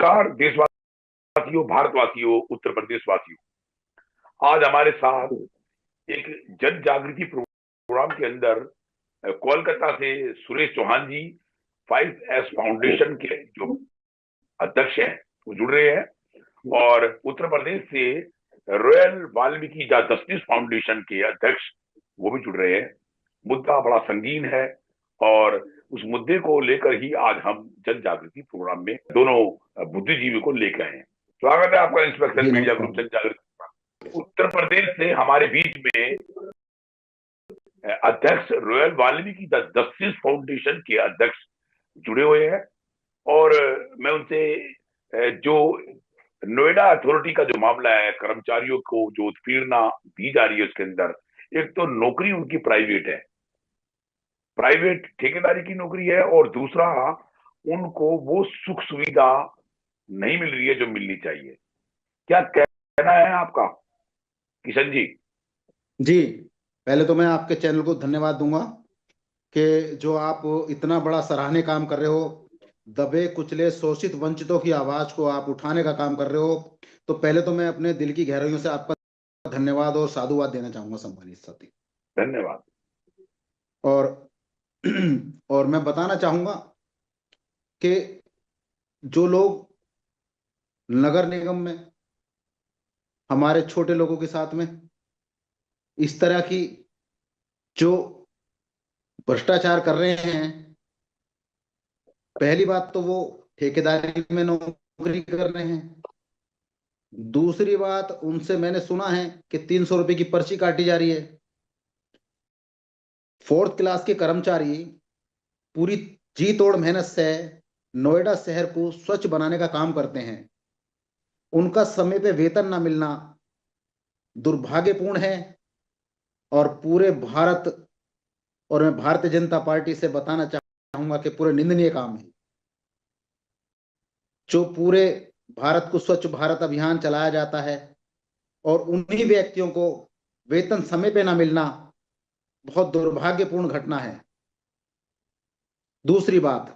नमस्कार देशवासियों, भारतवासियों, उत्तर प्रदेश वासियों। आज हमारे साथ एक जन जागृति प्रोग्राम के अंदर कोलकाता से सुरेश चौहान जी 5S फाउंडेशन के जो अध्यक्ष हैं वो जुड़ रहे हैं, और उत्तर प्रदेश से रॉयल वाल्मीकि जस्टिस फाउंडेशन के अध्यक्ष वो भी जुड़ रहे हैं। मुद्दा बड़ा संगीन है और उस मुद्दे को लेकर ही आज हम जन जागृति प्रोग्राम में दोनों बुद्धिजीवी को लेकर आए हैं। स्वागत है आपका इंस्पेक्शन जी मीडिया नमस्कार। ग्रुप जन जागृति। उत्तर प्रदेश से हमारे बीच में अध्यक्ष रॉयल वाल्मीकि जस्टिस फाउंडेशन के अध्यक्ष जुड़े हुए हैं, और मैं उनसे जो नोएडा अथॉरिटी का जो मामला है, कर्मचारियों को जो उत्पीड़ना दी जा रही है उसके अंदर, एक तो नौकरी उनकी प्राइवेट है, प्राइवेट ठेकेदारी की नौकरी है, और दूसरा उनको वो सुख सुविधा नहीं मिल रही है जो मिलनी चाहिए। क्या कहना है आपका किशन जी? जी, पहले तो मैं आपके चैनल को धन्यवाद दूंगा कि जो आप इतना बड़ा सराहनीय काम कर रहे हो, दबे कुचले शोषित वंचितों की आवाज को आप उठाने का काम कर रहे हो। तो पहले तो मैं अपने दिल की गहराइयों से आपका धन्यवाद और साधुवाद देना चाहूंगा सम्मानित साथी। धन्यवाद। और और मैं बताना चाहूंगा कि जो लोग नगर निगम में हमारे छोटे लोगों के साथ में इस तरह की जो भ्रष्टाचार कर रहे हैं, पहली बात तो वो ठेकेदारी में नौकरी कर रहे हैं। दूसरी बात, उनसे मैंने सुना है कि 300 रुपए की पर्ची काटी जा रही है। फोर्थ क्लास के कर्मचारी पूरी जी तोड़ मेहनत से नोएडा शहर को स्वच्छ बनाने का काम करते हैं। उनका समय पे वेतन ना मिलना दुर्भाग्यपूर्ण है, और पूरे भारत और मैं भारतीय जनता पार्टी से बताना चाहूंगा कि पूरे निंदनीय काम है। जो पूरे भारत को स्वच्छ भारत अभियान चलाया जाता है और उन्हीं व्यक्तियों को वेतन समय पे ना मिलना बहुत दुर्भाग्यपूर्ण घटना है। दूसरी बात,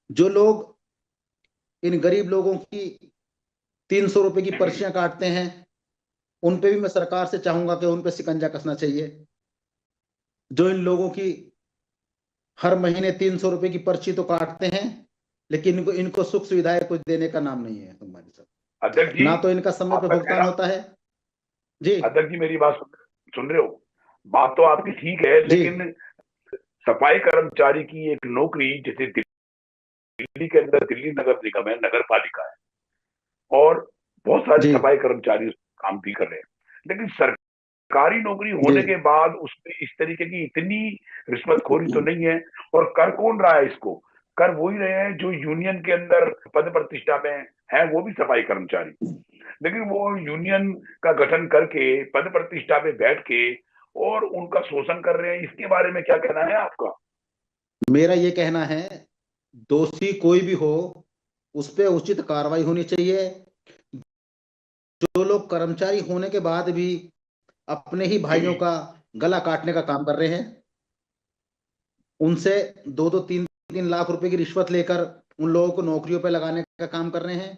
जो लोग इन गरीब लोगों की 300 रुपए की पर्चियां काटते हैं, उन पे भी मैं सरकार से चाहूंगा कि उन पे शिकंजा कसना चाहिए। जो इन लोगों की हर महीने 300 रुपए की पर्ची तो काटते हैं, लेकिन इनको इनको सुख सुविधाएं कुछ देने का नाम नहीं है हमारे साथ। अध्यक्ष जी, ना तो इनका समय पे आपका भुगतान कहना, होता है। जी अध्यक्ष जी मेरी बात सुन रहे हो? बात तो आपकी ठीक है, जी लेकिन सफाई कर्मचारी की एक नौकरी, जैसे दिल्ली के अंदर दिल्ली नगर निगम है, नगर पालिका है, और बहुत सारे जी सफाई कर्मचारी काम भी कर रहे हैं, लेकिन सरकारी नौकरी जी होने के बाद उसमें इस तरीके की इतनी रिश्वतखोरी तो नहीं है। और कर कौन रहा है इसको? कर वही रहे हैं जो यूनियन के अंदर पद प्रतिष्ठा में है, वो भी सफाई कर्मचारी, लेकिन वो यूनियन का गठन करके पद प्रतिष्ठा पे बैठ के और उनका शोषण कर रहे हैं। इसके बारे में क्या कहना है आपका? मेरा ये कहना है, दोषी कोई भी हो उस पे उचित कार्रवाई होनी चाहिए। जो लोग कर्मचारी होने के बाद भी अपने ही भाइयों का गला काटने का काम कर रहे हैं, उनसे 2-3 लाख रुपए की रिश्वत लेकर उन लोगों को नौकरियों पर लगाने का काम कर रहे हैं,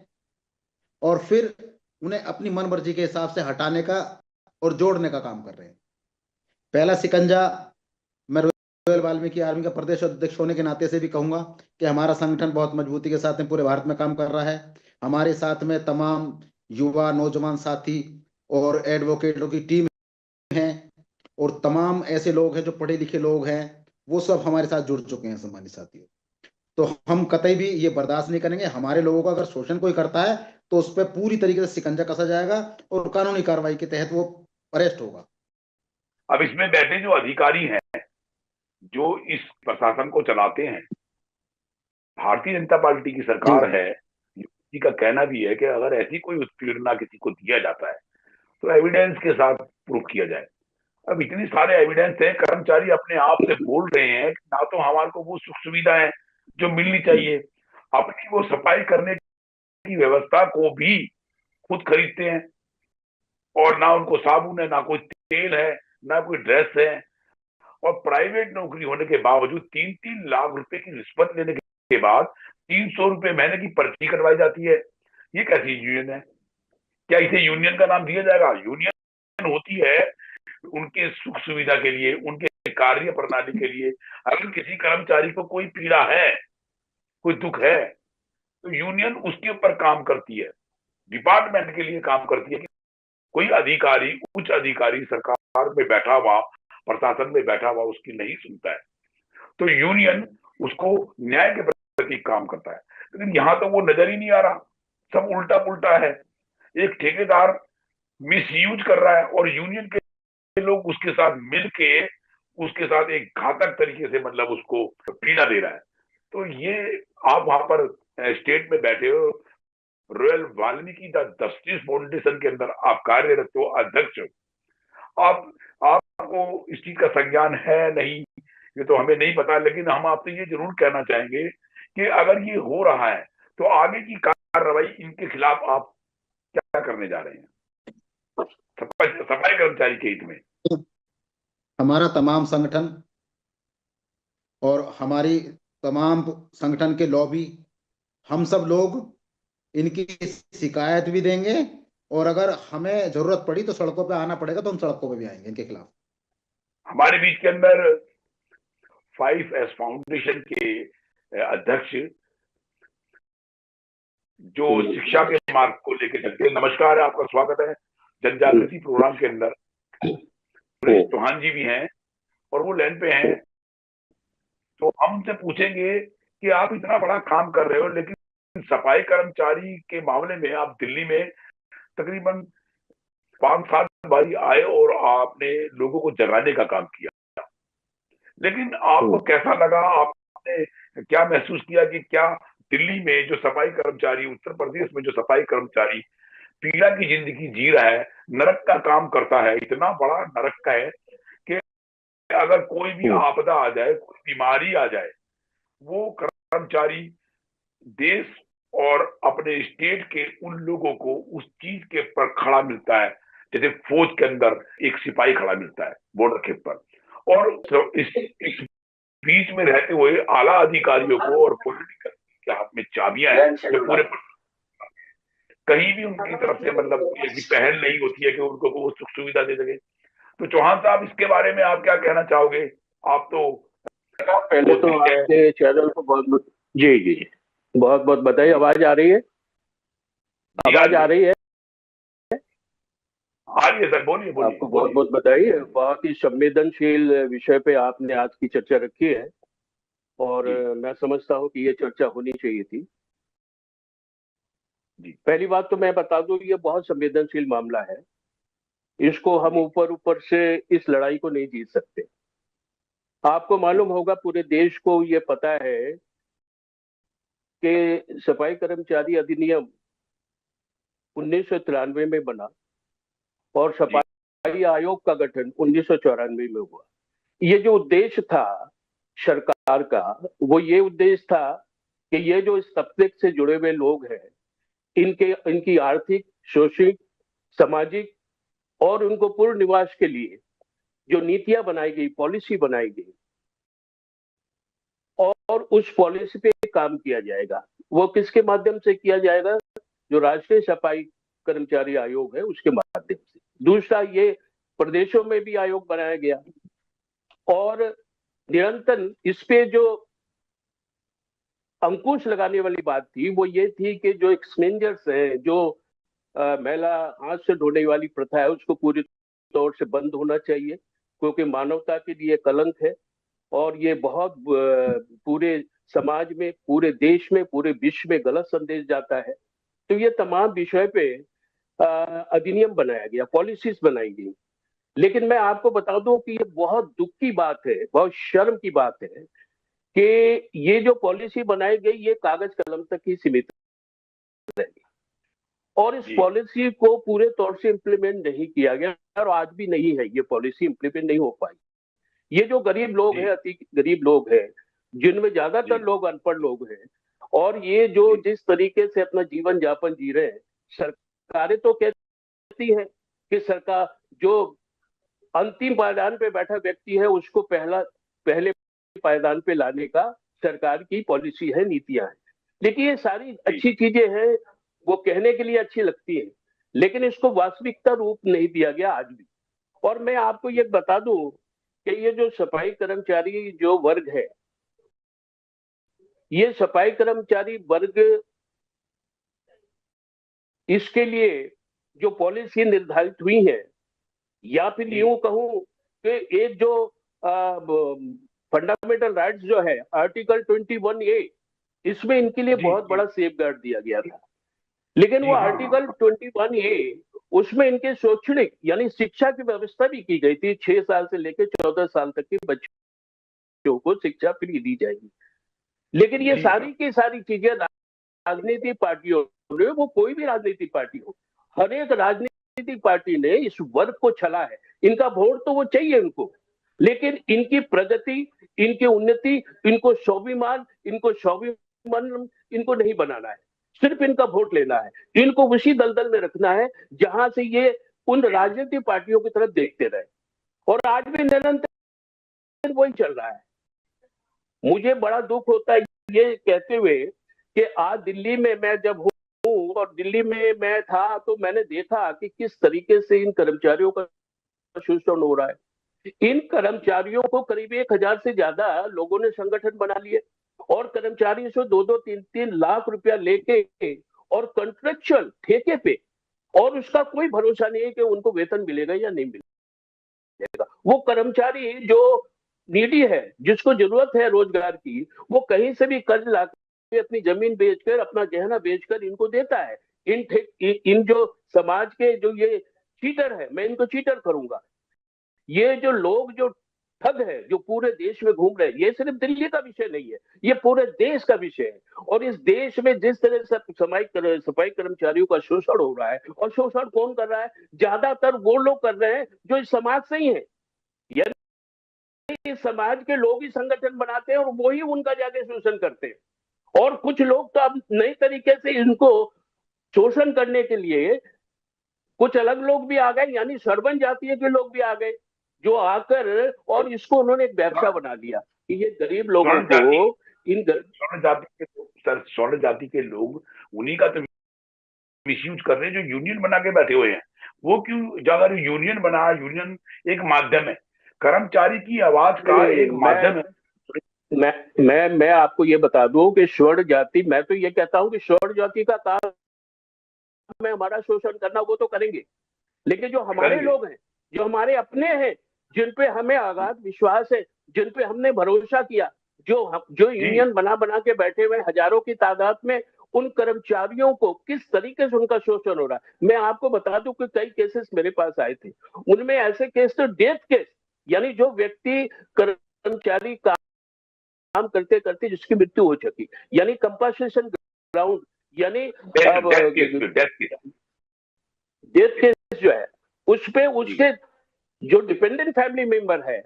और फिर उन्हें अपनी मन मर्जी के हिसाब से हटाने का और जोड़ने का काम कर रहे हैं। पहला शिकंजा मैं रॉयल वाल्मीकि आर्मी का प्रदेश अध्यक्ष होने के नाते से भी कहूंगा कि हमारा संगठन बहुत मजबूती के साथ में पूरे भारत में काम कर रहा है। हमारे साथ में तमाम युवा नौजवान साथी और एडवोकेटों की टीम है, और तमाम ऐसे लोग हैं जो पढ़े लिखे लोग हैं, वो सब हमारे साथ जुड़ चुके हैं सम्मानित साथियों। तो हम कतई भी ये बर्दाश्त नहीं करेंगे। हमारे लोगों का अगर शोषण कोई करता है तो उस पर पूरी तरीके से शिकंजा कसा जाएगा और कानूनी कार्रवाई के तहत वो अरेस्ट होगा। अब इसमें बैठे जो अधिकारी हैं, जो इस प्रशासन को चलाते हैं, भारतीय जनता पार्टी की जी सरकार है, किसी का कहना भी है कि अगर ऐसी कोई उत्पीड़ना किसी को दिया जाता है तो एविडेंस के साथ प्रूफ किया जाए। अब इतने सारे एविडेंस है, कर्मचारी अपने आप से बोल रहे हैं कि ना तो हमारे को वो सुख सुविधा है जो मिलनी चाहिए, अपनी वो सफाई करने की व्यवस्था को भी खुद खरीदते हैं, और ना उनको साबुन है, ना कोई तेल है, ना कोई ड्रेस है, और प्राइवेट नौकरी होने के बावजूद 3-3 लाख रुपए की रिश्वत लेने के बाद 300 रुपए महीने की पर्ची कटवाई जाती है। ये कैसी यूनियन है? क्या इसे यूनियन का नाम दिया जाएगा? यूनियन होती है उनके सुख सुविधा के लिए, उनके कार्य प्रणाली के लिए। अगर किसी कर्मचारी को कोई पीड़ा है, कोई दुख है, तो यूनियन उसके ऊपर काम करती है, डिपार्टमेंट के लिए काम करती है। कोई अधिकारी, उच्च अधिकारी सरकार में बैठा हुआ, प्रशासन में बैठा हुआ उसकी नहीं सुनता है, तो यूनियन उसको न्याय के प्रति काम करता है। लेकिन यहां तो वो नजर ही नहीं आ रहा, सब उल्टा पुल्टा है। एक ठेकेदार मिसयूज कर रहा है और यूनियन के लोग उसके साथ मिलके उसके साथ एक घातक तरीके से मतलब उसको पीड़ा दे रहा है। तो ये आप वहां पर स्टेट में बैठे हो, royal Valmiki the justice foundation के अंदर आप कार्यरत हो, अध्यक्ष हो। आपको इस चीज का संज्ञान है नहीं, ये तो हमें नहीं पता, लेकिन हम आपसे ये जरूर कहना चाहेंगे कि अगर ये हो रहा है तो आगे की कार्रवाई इनके खिलाफ आप क्या करने जा रहे हैं सफाई कर्मचारी के हित में? हमारा तमाम संगठन और हमारी तमाम संगठन के लॉबी, हम सब लोग इनकी शिकायत भी देंगे, और अगर हमें जरूरत पड़ी तो सड़कों पे आना पड़ेगा तो हम सड़कों पे भी आएंगे इनके खिलाफ। हमारे बीच के अंदर 5S फाउंडेशन के अध्यक्ष जो शिक्षा के मार्ग को लेकर चलते हैं, नमस्कार, आपका स्वागत है जन जागृति प्रोग्राम के अंदर। सुरेश चौहान जी भी हैं और वो लाइन पे हैं, तो हम उनसे पूछेंगे कि आप इतना बड़ा काम कर रहे हो, लेकिन सफाई कर्मचारी के मामले में आप दिल्ली में तकरीबन 5-7 बारी आए और आपने लोगों को जगाने का काम किया, लेकिन आपको कैसा लगा? आपने क्या महसूस किया कि क्या दिल्ली में जो सफाई कर्मचारी, उत्तर प्रदेश में जो सफाई कर्मचारी पीड़ा की जिंदगी जी रहा है, नरक का काम करता है, इतना बड़ा नरक का है कि अगर कोई भी आपदा आ जाए, कोई बीमारी आ जाए, वो कर्मचारी देश और अपने स्टेट के उन लोगों को उस चीज के पर खड़ा मिलता है, जैसे फौज के अंदर एक सिपाही खड़ा मिलता है बॉर्डर के पर। और इस बीच में रहते हुए आला अधिकारियों को और पॉलिटिकल के हाथ में चाबियां हैं जो पूरे कहीं भी उनकी तरफ से मतलब ऐसी पहल नहीं होती है कि उनको वो सुख सुविधा दे सके। तो चौहान साहब, इसके बारे में आप क्या कहना चाहोगे? आप तो पहले तो आपके चैनल को बहुत बहुत जी जी बहुत बहुत बधाई। आवाज आ रही है? आवाज आ रही है? आ रही है सर, बोलिए बोलिए। आपको बहुत बहुत बधाई। बहुत ही संवेदनशील विषय पे आपने आज की चर्चा रखी है और मैं समझता हूँ कि ये चर्चा होनी चाहिए थी। पहली बात तो मैं बता दूं, ये बहुत संवेदनशील मामला है। इसको हम ऊपर ऊपर से इस लड़ाई को नहीं जीत सकते। आपको मालूम होगा, पूरे देश को ये पता है कि सफाई कर्मचारी अधिनियम 1993 में बना और सफाई आयोग का गठन 1994 में हुआ। ये जो उद्देश्य था सरकार का, वो ये उद्देश्य था कि ये जो इस तबके से जुड़े हुए लोग हैं, इनकी आर्थिक, शैक्षिक, सामाजिक और उनको पूर्ण निवास के लिए जो नीतियां बनाई गई, पॉलिसी बनाई गई, और उस पॉलिसी पे काम किया जाएगा। वो किसके माध्यम से किया जाएगा? जो राष्ट्रीय सफाई कर्मचारी आयोग है उसके माध्यम से। दूसरा, ये प्रदेशों में भी आयोग बनाया गया और निरंतर इस पे जो अंकुश लगाने वाली बात थी वो ये थी कि जो एक्सचेंजर्स है, जो महिला हाथ से धोने वाली प्रथा है, उसको पूरी तौर से बंद होना चाहिए, क्योंकि मानवता के लिए कलंक है और ये बहुत पूरे समाज में, पूरे देश में, पूरे विश्व में गलत संदेश जाता है। तो ये तमाम विषय पे अधिनियम बनाया गया, पॉलिसीज बनाई गई। लेकिन मैं आपको बता दूं कि ये बहुत दुख की बात है, बहुत शर्म की बात है कि ये जो पॉलिसी बनाई गई ये कागज कलम तक ही सीमित रहेगी और इस पॉलिसी को पूरे तौर से इम्प्लीमेंट नहीं किया गया और आज भी नहीं है, ये पॉलिसी इम्प्लीमेंट नहीं हो पाई। ये जो गरीब लोग हैं, अति गरीब लोग हैं, जिनमें ज्यादातर लोग अनपढ़ लोग हैं, और ये जो जिस तरीके से अपना जीवन यापन जी रहे हैं, सरकारें तो कहती हैं कि सरकार जो अंतिम पायदान पे बैठा व्यक्ति है उसको पहले पायदान पे लाने का सरकार की पॉलिसी है, नीतियां हैं। देखिए ये सारी अच्छी चीजें हैं, वो कहने के लिए अच्छी लगती है, लेकिन इसको वास्तविकता रूप नहीं दिया गया आज भी। और मैं आपको ये बता दूं कि ये जो सफाई कर्मचारी जो वर्ग है, ये सफाई कर्मचारी वर्ग, इसके लिए जो पॉलिसी निर्धारित हुई है, या फिर यूं कहूं कि एक जो फंडामेंटल राइट्स जो है आर्टिकल 21A, इसमें इनके लिए बहुत बड़ा सेफ गार्ड दिया गया था। लेकिन वो आर्टिकल 21A, उसमें इनके शैक्षणिक यानी शिक्षा की व्यवस्था भी की गई थी, 6 साल से लेकर 14 साल तक के बच्चों को शिक्षा फ्री दी जाएगी। लेकिन ये सारी की सारी चीजें राजनीतिक पार्टियों ने, वो कोई भी राजनीतिक पार्टी हो, हर एक राजनीतिक पार्टी ने इस वर्ग को छला है। इनका वोट तो वो चाहिए इनको, लेकिन इनकी प्रगति, इनकी उन्नति, इनको स्वाभिमान इनको नहीं बनाना है, सिर्फ इनका वोट लेना है, इनको उसी दलदल में रखना है जहां से ये उन राजनीतिक पार्टियों की तरफ देखते रहे। और आज भी निरंतर वही चल रहा है। मुझे बड़ा दुख होता है ये कहते हुए कि आज दिल्ली में मैं जब हूँ, और दिल्ली में मैं था, तो मैंने देखा कि किस तरीके से इन कर्मचारियों का शोषण हो रहा है। इन कर्मचारियों को करीब 1,000 से ज्यादा लोगों ने संगठन बना लिए, और कर्मचारियों से 2-2, 3-3 लाख रुपया लेके, और कॉन्ट्रेक्चुअल ठेके पे, और उसका कोई भरोसा नहीं है कि उनको वेतन मिलेगा या नहीं मिलेगा। वो कर्मचारी जो नीडी है, जिसको जरूरत है रोजगार की, वो कहीं से भी कर्ज लाकर अपनी जमीन बेचकर, अपना गहना बेचकर इनको देता है। इन जो समाज के जो ये चीटर है, मैं इनको चीटर करूंगा। ये जो लोग जो ठग है, जो पूरे देश में घूम रहे हैं, ये सिर्फ दिल्ली का विषय नहीं है, ये पूरे देश का विषय है। और इस देश में जिस तरह से सफाई कर्मचारियों का शोषण हो रहा है, और शोषण कौन कर रहा है? ज्यादातर वो लोग कर रहे हैं जो इस समाज से ही है। यानी इस समाज के लोग ही संगठन बनाते हैं और वो ही उनका जाके शोषण करते हैं। और कुछ लोग तो अब नए तरीके से इनको शोषण करने के लिए कुछ अलग लोग भी आ गए, यानी सर्वन जातीय के लोग भी आ गए, जो आकर और इसको उन्होंने एक व्यवसाय बना लिया कि ये गरीब लोगों को, इन स्वर्ण जाति के लोग उन्हीं का तो मिसयूज कर रहे हैं, जो यूनियन बना के बैठे हुए हैं। वो क्यों जाकर यूनियन बना? यूनियन एक माध्यम है, कर्मचारी की आवाज का एक माध्यम है। मैं आपको ये बता दूं कि स्वर्ण जाति, मैं तो ये कहता हूं कि स्वर्ण जाति का काम में हमारा शोषण करना, वो तो करेंगे, लेकिन जो हमारे लोग हैं, जो हमारे अपने हैं, जिन पे हमें अगाध विश्वास है, जिन पे हमने भरोसा किया, जो यूनियन बना के बैठे हुए हजारों की तादाद में, उन कर्मचारियों को किस तरीके से उनका शोषण हो रहा है। मैं आपको बता दूं कि कई केसेस मेरे पास आए थे, उनमें ऐसे केस तो डेथ केस, यानी जो व्यक्ति कर्मचारी काम करते करते जिसकी मृत्यु हो चुकी, यानी कंपनसेशन ग्राउंड, यानी डेथ केस जो है, उस पे उसके जो डिपेंडेंट फैमिली मेंबर है,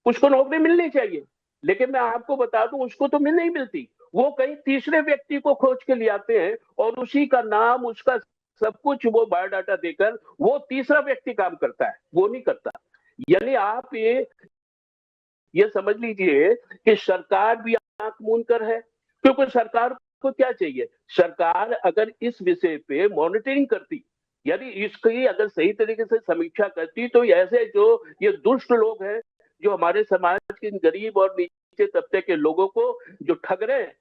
उसको नौकरी मिलनी चाहिए, लेकिन मैं आपको बता दूं उसको तो नहीं मिलती। वो कहीं तीसरे व्यक्ति को खोज के ले आते हैं, और उसी का नाम, उसका सब कुछ वो बायोडाटा देकर वो तीसरा व्यक्ति काम करता है, वो नहीं करता। यानी आप ये समझ लीजिए कि सरकार भी आंख मूंद कर है, क्योंकि सरकार को क्या चाहिए? सरकार अगर इस विषय पे मॉनिटरिंग करती, यानी इसकी अगर सही तरीके से समीक्षा करती, तो ऐसे जो ये दुष्ट लोग हैं, जो हमारे समाज के गरीब और नीचे तबके के लोगों को जो ठग रहे हैं,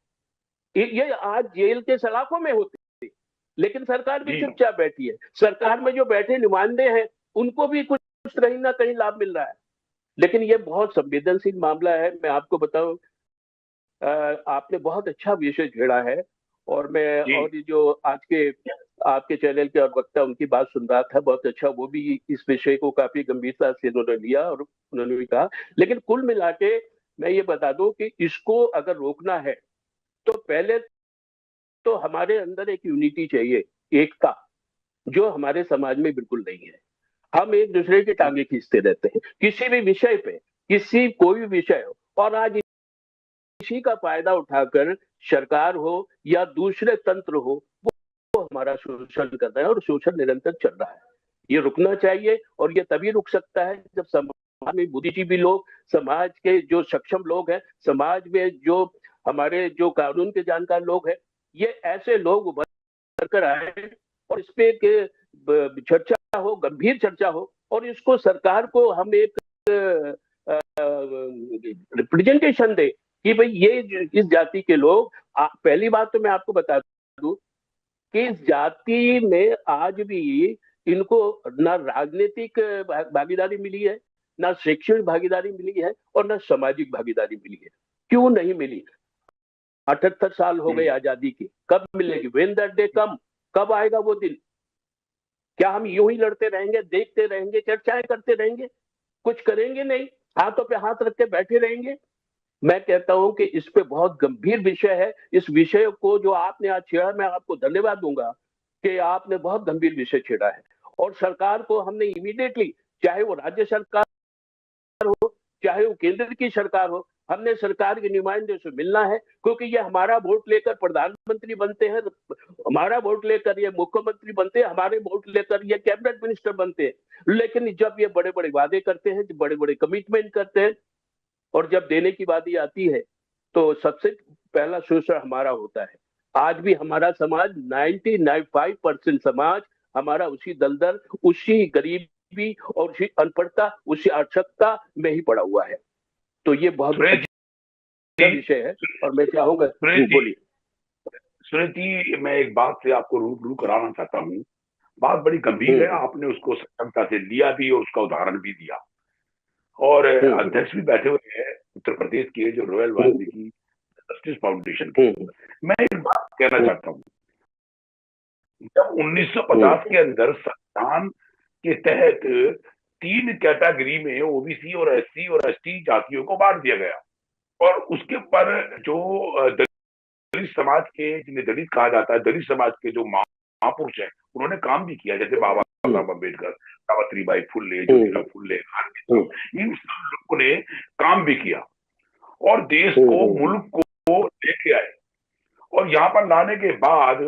ये आज जेल के सलाखों में होते, लेकिन सरकार भी चुपचाप बैठी है। सरकार में जो बैठे नुमाइंदे हैं, उनको भी कुछ कहीं ना कहीं लाभ मिल रहा है। लेकिन ये बहुत संवेदनशील मामला है। मैं आपको बताऊं, आपने बहुत अच्छा विषय छेड़ा है, और मैं और जो आज के आपके चैनल के और वक्ता उनकी बात सुन रहा था, बहुत अच्छा, वो भी इस विषय को काफी गंभीरता से उन्होंने लिया और उन्होंने भी कहा। लेकिन कुल मिला के मैं ये बता दूं कि इसको अगर रोकना है, तो पहले तो हमारे अंदर एक यूनिटी चाहिए, एकता, जो हमारे समाज में बिल्कुल नहीं है। हम एक दूसरे की टांगे खींचते रहते हैं किसी भी विषय पे, कोई भी विषय हो, और आज इसी का फायदा उठाकर सरकार हो या दूसरे तंत्र हो, वो हमारा शोषण कर रहा है, और शोषण निरंतर चल रहा है। ये रुकना चाहिए, और ये तभी रुक सकता है जब समाज में बुद्धिजीवी लोग, समाज के जो सक्षम लोग हैं, समाज में जो हमारे जो कानून के जानकार लोग हैं, ये ऐसे लोग उभर कर आए और इस पे चर्चा हो, गंभीर चर्चा हो, और इसको सरकार को हम एक रिप्रेजेंटेशन दे कि भाई ये इस जाति के लोग, पहली बात तो मैं आपको बता दूं कि इस जाति में आज भी इनको ना राजनीतिक भागीदारी मिली है, ना शैक्षणिक भागीदारी मिली है, और ना सामाजिक भागीदारी मिली है। क्यों नहीं मिली? 78 साल हो गए आजादी के, कब मिलेगी? व्हेन दैट डे कम, कब आएगा वो दिन? क्या हम यूं ही लड़ते रहेंगे, देखते रहेंगे, चर्चाएं करते रहेंगे, कुछ करेंगे नहीं, हाथों पे हाथ रख के बैठे रहेंगे? मैं कहता हूं कि इस पे बहुत गंभीर विषय है। इस विषय को जो आपने आज छेड़ा, मैं आपको धन्यवाद दूंगा कि आपने बहुत गंभीर विषय छेड़ा है। और सरकार को हमने इमीडिएटली, चाहे वो राज्य सरकार हो, चाहे वो केंद्र की सरकार हो, हमने सरकार के नुमाइंदे से मिलना है, क्योंकि ये हमारा वोट लेकर प्रधानमंत्री बनते हैं, हमारा वोट लेकर ये मुख्यमंत्री बनते हैं, हमारे वोट लेकर ये कैबिनेट मिनिस्टर बनते हैं। लेकिन जब ये बड़े बड़े वादे करते हैं, जब बड़े बड़े कमिटमेंट करते हैं, और जब देने की बात आती है, तो सबसे पहला शोषण हमारा होता है। आज भी हमारा समाज 95% समाज हमारा उसी दलदल, उसी गरीबी और उसी अनपढ़ता, उसी अक्षरता में ही पड़ा हुआ है। तो ये बहुत अच्छा विषय है, और मैं चाहूंगा, बोलिए। सुरेश जी, मैं एक बात से आपको रूबरू कराना चाहता हूँ। बात बड़ी गंभीर है, आपने उसको सक्षमता से लिया भी और उसका उदाहरण भी दिया। और अध्यक्ष भी बैठे हुए हैं उत्तर प्रदेश के, जो रॉयल वाल्मीकि जस्टिस फाउंडेशन के। मैं एक बात कहना चाहता हूँ, जब 1950 के अंदर संविधान के तहत 3 कैटेगरी में ओबीसी और एससी और एसटी जातियों को बांट दिया गया, और उसके ऊपर जो दलित समाज के, जिन्हें दलित कहा जाता है, दलित समाज के जो महापुरुष हैं, उन्होंने काम भी किया, जैसे बाबा साहब अम्बेडकर, सावित्रीबाई फुले, ज्योतिराव फुले, इन सब लोगों ने काम भी किया और देश को, मुल्क को लेके आए। और यहाँ पर लाने के बाद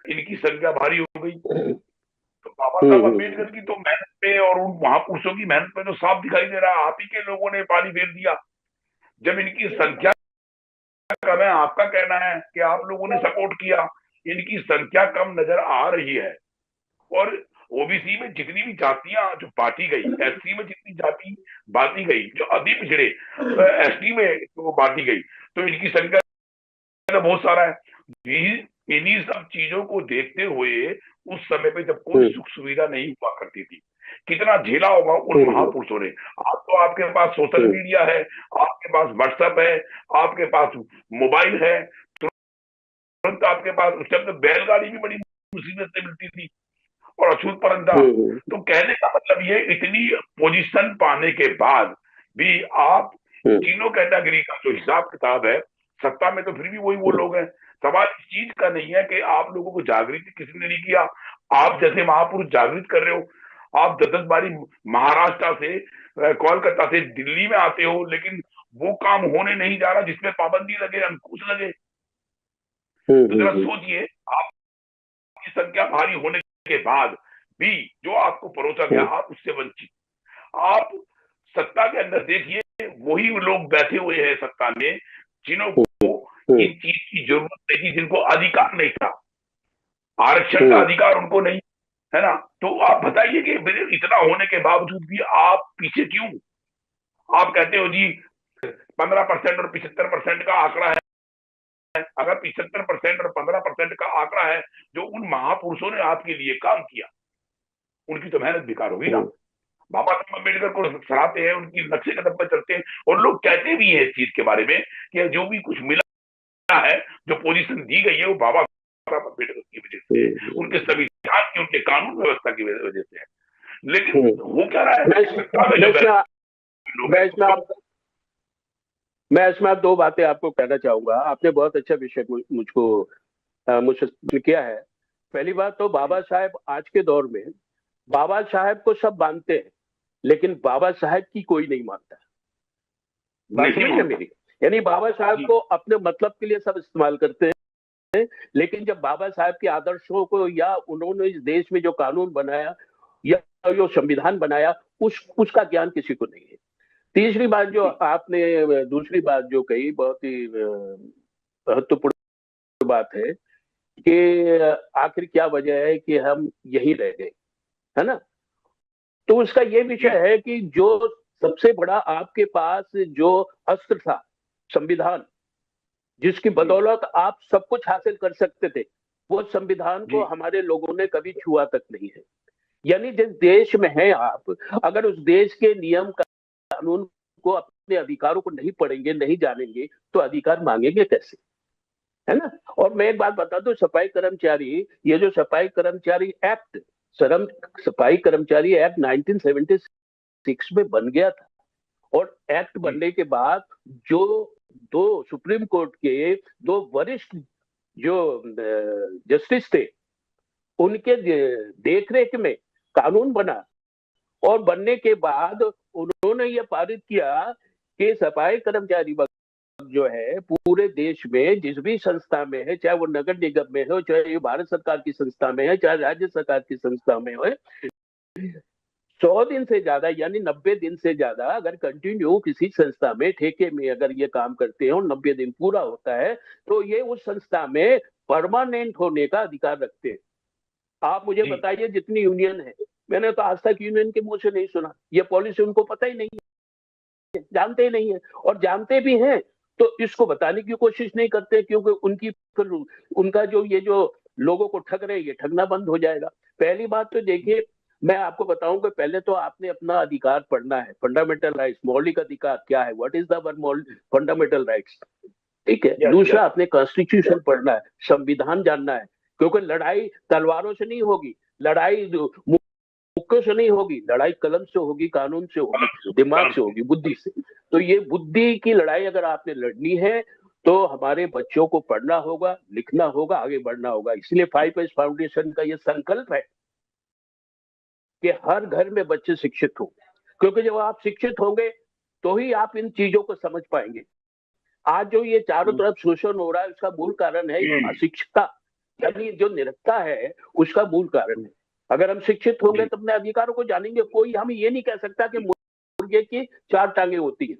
इनकी संख्या भारी हो गई। तो बाबा साहब अम्बेडकर की तो मेहनत पे और उन महापुरुषों की मेहनत पे तो साफ दिखाई दे रहा है, आप ही के लोगों ने पानी फेर दिया। जब इनकी संख्या कम है, आपका कहना है कि आप लोगों ने सपोर्ट किया, इनकी संख्या कम नजर आ रही है। और ओबीसी में जितनी भी जातियां जो बांटी गई, एससी में जितनी जाति बांटी गई, जो अति पिछड़े एसटी में तो बांटी गई, तो इनकी संख्या बहुत सारा है। इन्हीं सब चीजों को देखते हुए उस समय पे जब कोई सुख सुविधा नहीं हुआ करती थी, कितना झेला होगा उन महापुरुषों ने। आज तो आपके पास सोशल मीडिया है, आपके पास व्हाट्सएप है, आपके पास मोबाइल है, तुरंत आपके पास, उस टाइम तो बैलगाड़ी भी बड़ी मुसीबत से मिलती थी और अछूत परंता। तो कहने का मतलब ये, इतनी पोजीशन पाने के बाद भी आप तीनों कैटेगरी का जो हिसाब किताब है, सत्ता में तो फिर भी वही वो लोग हैं। सवाल इस चीज का नहीं है कि आप लोगों को जागृत किसी ने नहीं किया, आप जैसे महापुरुष जागृत कर रहे हो। आप 10 बारी महाराष्ट्र से, कोलकाता से दिल्ली में आते हो, लेकिन वो काम होने नहीं जा रहा जिसमें पाबंदी लगे, अंकुश लगे। तो जरा सोचिए, आपकी संख्या भारी होने के बाद भी जो आपको परोसा गया, आप उससे वंचित। आप सत्ता के अंदर देखिए, वही लोग बैठे हुए हैं सत्ता में जिन्हों को इस चीज की जरूरत नहीं थी, जिनको अधिकार नहीं था, आरक्षण का अधिकार उनको नहीं है ना। तो आप बताइए कि इतना होने के बावजूद भी आप पीछे क्यों? आप कहते हो जी 15% और 75% का आंकड़ा है। अगर 75% और 15% का आंकड़ा है, जो उन महापुरुषों ने आपके लिए काम किया, उनकी तो मेहनत बेकार होगी ना। बाबा साहब अम्बेडकर को सराहते हैं, उनकी नक्शे कदम पर चलते हैं, और लोग कहते भी हैं इस चीज के बारे में कि जो भी कुछ मिला है, जो पोजीशन दी गई है, वो बाबा साहब अम्बेडकर की वजह से, उनके संविधान की, उनके कानून व्यवस्था की वजह से है। लेकिन वो क्या रहा है, मैं इसमें 2 बातें आपको कहना चाहूंगा। आपने बहुत अच्छा विषय मुझसे किया है। पहली बात तो, बाबा साहब आज के दौर में, बाबा साहब को सब मानते हैं, लेकिन बाबा साहब की कोई नहीं मानता। बात समझ है मेरी? यानी बाबा साहब को अपने मतलब के लिए सब इस्तेमाल करते हैं, लेकिन जब बाबा साहब के आदर्शों को, या उन्होंने इस देश में जो कानून बनाया या जो संविधान बनाया, उसका ज्ञान किसी को नहीं है। तीसरी बात जो आपने, दूसरी बात जो कही, बहुत ही महत्वपूर्ण बात है कि आखिर क्या वजह है कि हम यहीं रह गए, है ना। तो उसका ये विषय है कि जो सबसे बड़ा आपके पास जो अस्त्र था, संविधान, जिसकी बदौलत आप सब कुछ हासिल कर सकते थे, वो संविधान को हमारे लोगों ने कभी छुआ तक नहीं है। यानी जिस देश में है आप, अगर उस देश के नियम कानून को, अपने अधिकारों को नहीं पढ़ेंगे, नहीं जानेंगे, तो अधिकार मांगेंगे कैसे, है ना। और मैं एक बात बता दूं, सफाई कर्मचारी, ये जो सफाई कर्मचारी एक्ट, सफाई कर्मचारी एक्ट 1976 में बन गया था, और एक्ट बनने के बाद जो दो सुप्रीम कोर्ट के दो वरिष्ठ जो जस्टिस थे, उनके देखरेख में कानून बना, और बनने के बाद उन्होंने ये पारित किया कि सफाई कर्मचारी जो है पूरे देश में जिस भी संस्था में है, चाहे वो नगर निगम में हो, चाहे भारत सरकार की संस्था में है, चाहे राज्य सरकार की संस्था में हो, 100 दिन से ज्यादा यानी 90 दिन से ज्यादा अगर कंटिन्यू किसी संस्था में ठेके में अगर ये काम करते हो, 90 दिन पूरा होता है, तो ये उस संस्था में परमानेंट होने का अधिकार रखते हैं। आप मुझे बताइए, जितनी यूनियन है, मैंने तो आज तक यूनियन के मुंह से नहीं सुना, ये पॉलिसी उनको पता ही नहीं है, जानते ही नहीं है, और जानते भी हैं तो इसको बताने की कोशिश नहीं करते, क्योंकि उनकी फिर उनका जो ये जो लोगों को ठग रहे हैं, ये ठगना बंद हो जाएगा। पहली बात तो देखिए, मैं आपको बताऊं कि पहले तो आपने अपना अधिकार पढ़ना है, फंडामेंटल राइट्स, मौलिक अधिकार क्या है, what is the fundamental rights, ठीक है। दूसरा, आपने कॉन्स्टिट्यूशन पढ़ना है, संविधान जानना है, क्योंकि लड़ाई तलवारों से नहीं होगी, लड़ाई मुक्कों से नहीं होगी, लड़ाई कलम से होगी, कानून से होगी, दिमाग से होगी, बुद्धि से। तो ये बुद्धि की लड़ाई अगर आपने लड़नी है, तो हमारे बच्चों को पढ़ना होगा, लिखना होगा, आगे बढ़ना होगा। इसलिए 5S फाउंडेशन का ये संकल्प है कि हर घर में बच्चे शिक्षित हों, क्योंकि जब आप शिक्षित होंगे तो ही आप इन चीजों को समझ पाएंगे। आज जो ये चारों तरफ शोषण हो रहा है, उसका मूल कारण है अशिक्षितता, यानी जो निरक्षरता है, उसका मूल कारण है। अगर हम शिक्षित होंगे तो अपने अधिकारों को जानेंगे। कोई हम ये नहीं कह सकता कि मुर्गे की 4 टांगे होती है,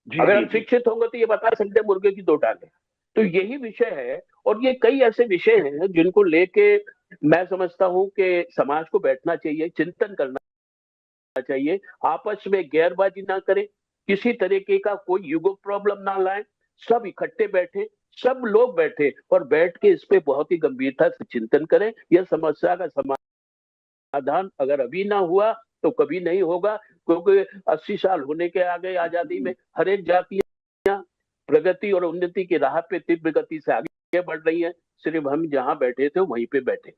अगर हम शिक्षित होंगे तो ये बता सकते हैं मुर्गे की 2 टांगे। तो यही विषय है, और ये कई ऐसे विषय हैं जिनको लेके मैं समझता हूं कि समाज को बैठना चाहिए, चिंतन करना चाहिए, आपस में गैरबाजी ना करें, किसी तरीके का कोई युगो प्रॉब्लम ना लाएं, सब इकट्ठे बैठे, सब लोग बैठे और बैठ के इस पे बहुत ही गंभीरता से चिंतन करें। यह समस्या का समाधान अगर अभी ना हुआ तो कभी नहीं होगा, क्योंकि 80 साल होने के आ गए आजादी में, हर एक जातियां प्रगति और उन्नति की राह पे तीव्र गति से आगे बढ़ रही है, सिर्फ हम जहां बैठे थे वहीं पे बैठे।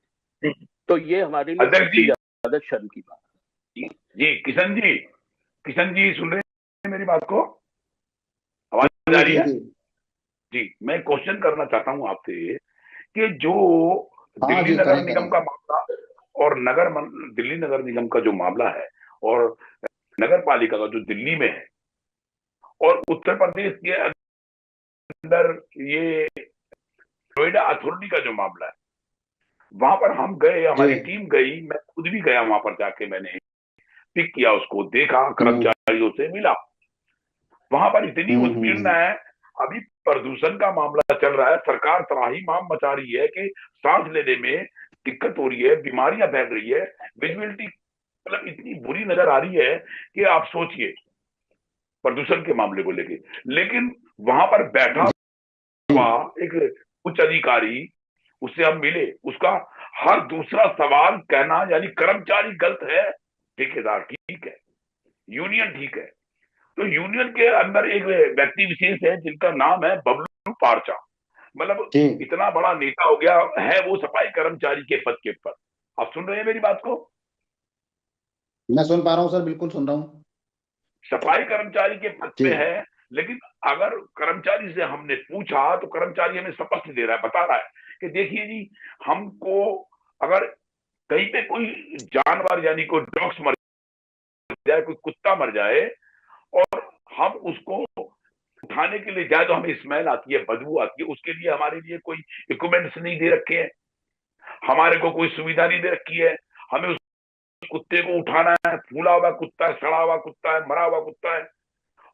तो ये हमारे लिए सबसे ज्यादा शर्म की बात। जी किशन जी सुन रहे हैं मेरी बात को? आवाज आ रही है? जी, मैं क्वेश्चन करना चाहता हूं आपसे कि जो दिल्ली नगर निगम का मामला और दिल्ली नगर निगम का जो मामला है, और नगर पालिका का जो दिल्ली में है, और उत्तर प्रदेश के अंदर ये नोएडा अथॉरिटी का जो मामला है, वहां पर हम गए, हमारी टीम गई, मैं खुद भी गया वहां पर, जाके मैंने पिक किया उसको, देखा, कर्मचारियों से मिला। वहां पर इतनी उत्पीड़न है, अभी प्रदूषण का मामला चल रहा है, सरकार त्राहिमाम मचा रही है कि सांस लेने में दिक्कत हो रही है, बीमारियां फैल रही है, विजिबिलिटी मतलब इतनी बुरी नजर आ रही है कि आप सोचिए प्रदूषण के मामले को लेके। लेकिन वहां पर बैठा हुआ एक उच्च अधिकारी, उससे हम मिले, उसका हर दूसरा सवाल कहना, यानी कर्मचारी गलत है, ठेकेदार ठीक है, यूनियन ठीक है। तो यूनियन के अंदर एक व्यक्ति विशेष है जिनका नाम है बबलू पारचा, मतलब इतना बड़ा नेता हो गया है वो सफाई कर्मचारी के पद के पर। आप सुन रहे हैं मेरी बात को? मैं सुन पा रहा हूँ सर, बिल्कुल सुन रहा हूँ। सफाई कर्मचारी के पद पे है, लेकिन अगर कर्मचारी से हमने पूछा तो कर्मचारी हमें स्पष्ट दे रहा है, बता रहा है कि देखिए जी, हमको अगर कहीं पे कोई जानवर यानी कोई डॉग्स मर जाए, कोई कुत्ता मर जाए, और हम उसको उठाने के लिए जाए तो हमें स्मेल आती है, बदबू आती है, उसके लिए हमारे लिए कोई इक्विपमेंट्स नहीं दे रखे हैं, हमारे को कोई सुविधा नहीं दे रखी है, हमें उस कुत्ते को उठाना है, फूला हुआ कुत्ता है, सड़ा हुआ कुत्ता है, मरा हुआ कुत्ता है,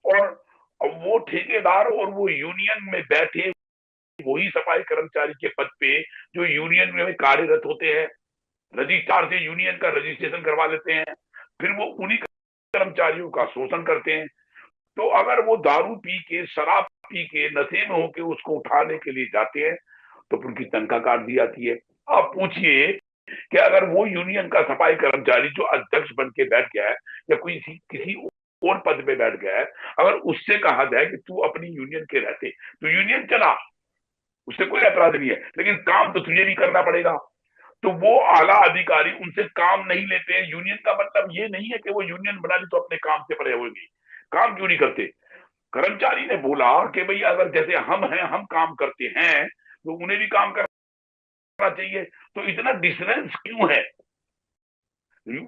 और वो ठेकेदार और वो यूनियन में बैठे वही सफाई कर्मचारी के पद पे जो यूनियन में कार्यरत होते हैं, रजिस्ट्रार से यूनियन का रजिस्ट्रेशन करवा लेते हैं, फिर वो उन्हीं कर्मचारियों का शोषण करते हैं। तो अगर वो दारू पी के, शराब पी के, नशे में होके उसको उठाने के लिए जाते हैं तो फिर उनकी तनख्वाह काट दी जाती है। आप पूछिए कि अगर वो यूनियन का सफाई कर्मचारी जो अध्यक्ष बन के बैठ गया है या कोई किसी और पद पे बैठ गया है, अगर उससे कहा जाए कि तू अपनी यूनियन के रहते तो यूनियन चला, उससे कोई ऐतराज नहीं है, लेकिन काम तो तुझे भी करना पड़ेगा। तो वो आला अधिकारी उनसे काम नहीं लेते हैं। यूनियन का मतलब ये नहीं है कि वो यूनियन बना ली तो अपने काम से परे होंगे। काम क्यों नहीं करते? कर्मचारी ने बोला कि भाई अगर जैसे हम हैं, हम काम करते हैं तो उन्हें भी काम करना चाहिए। तो इतना डिफरेंस क्यों है?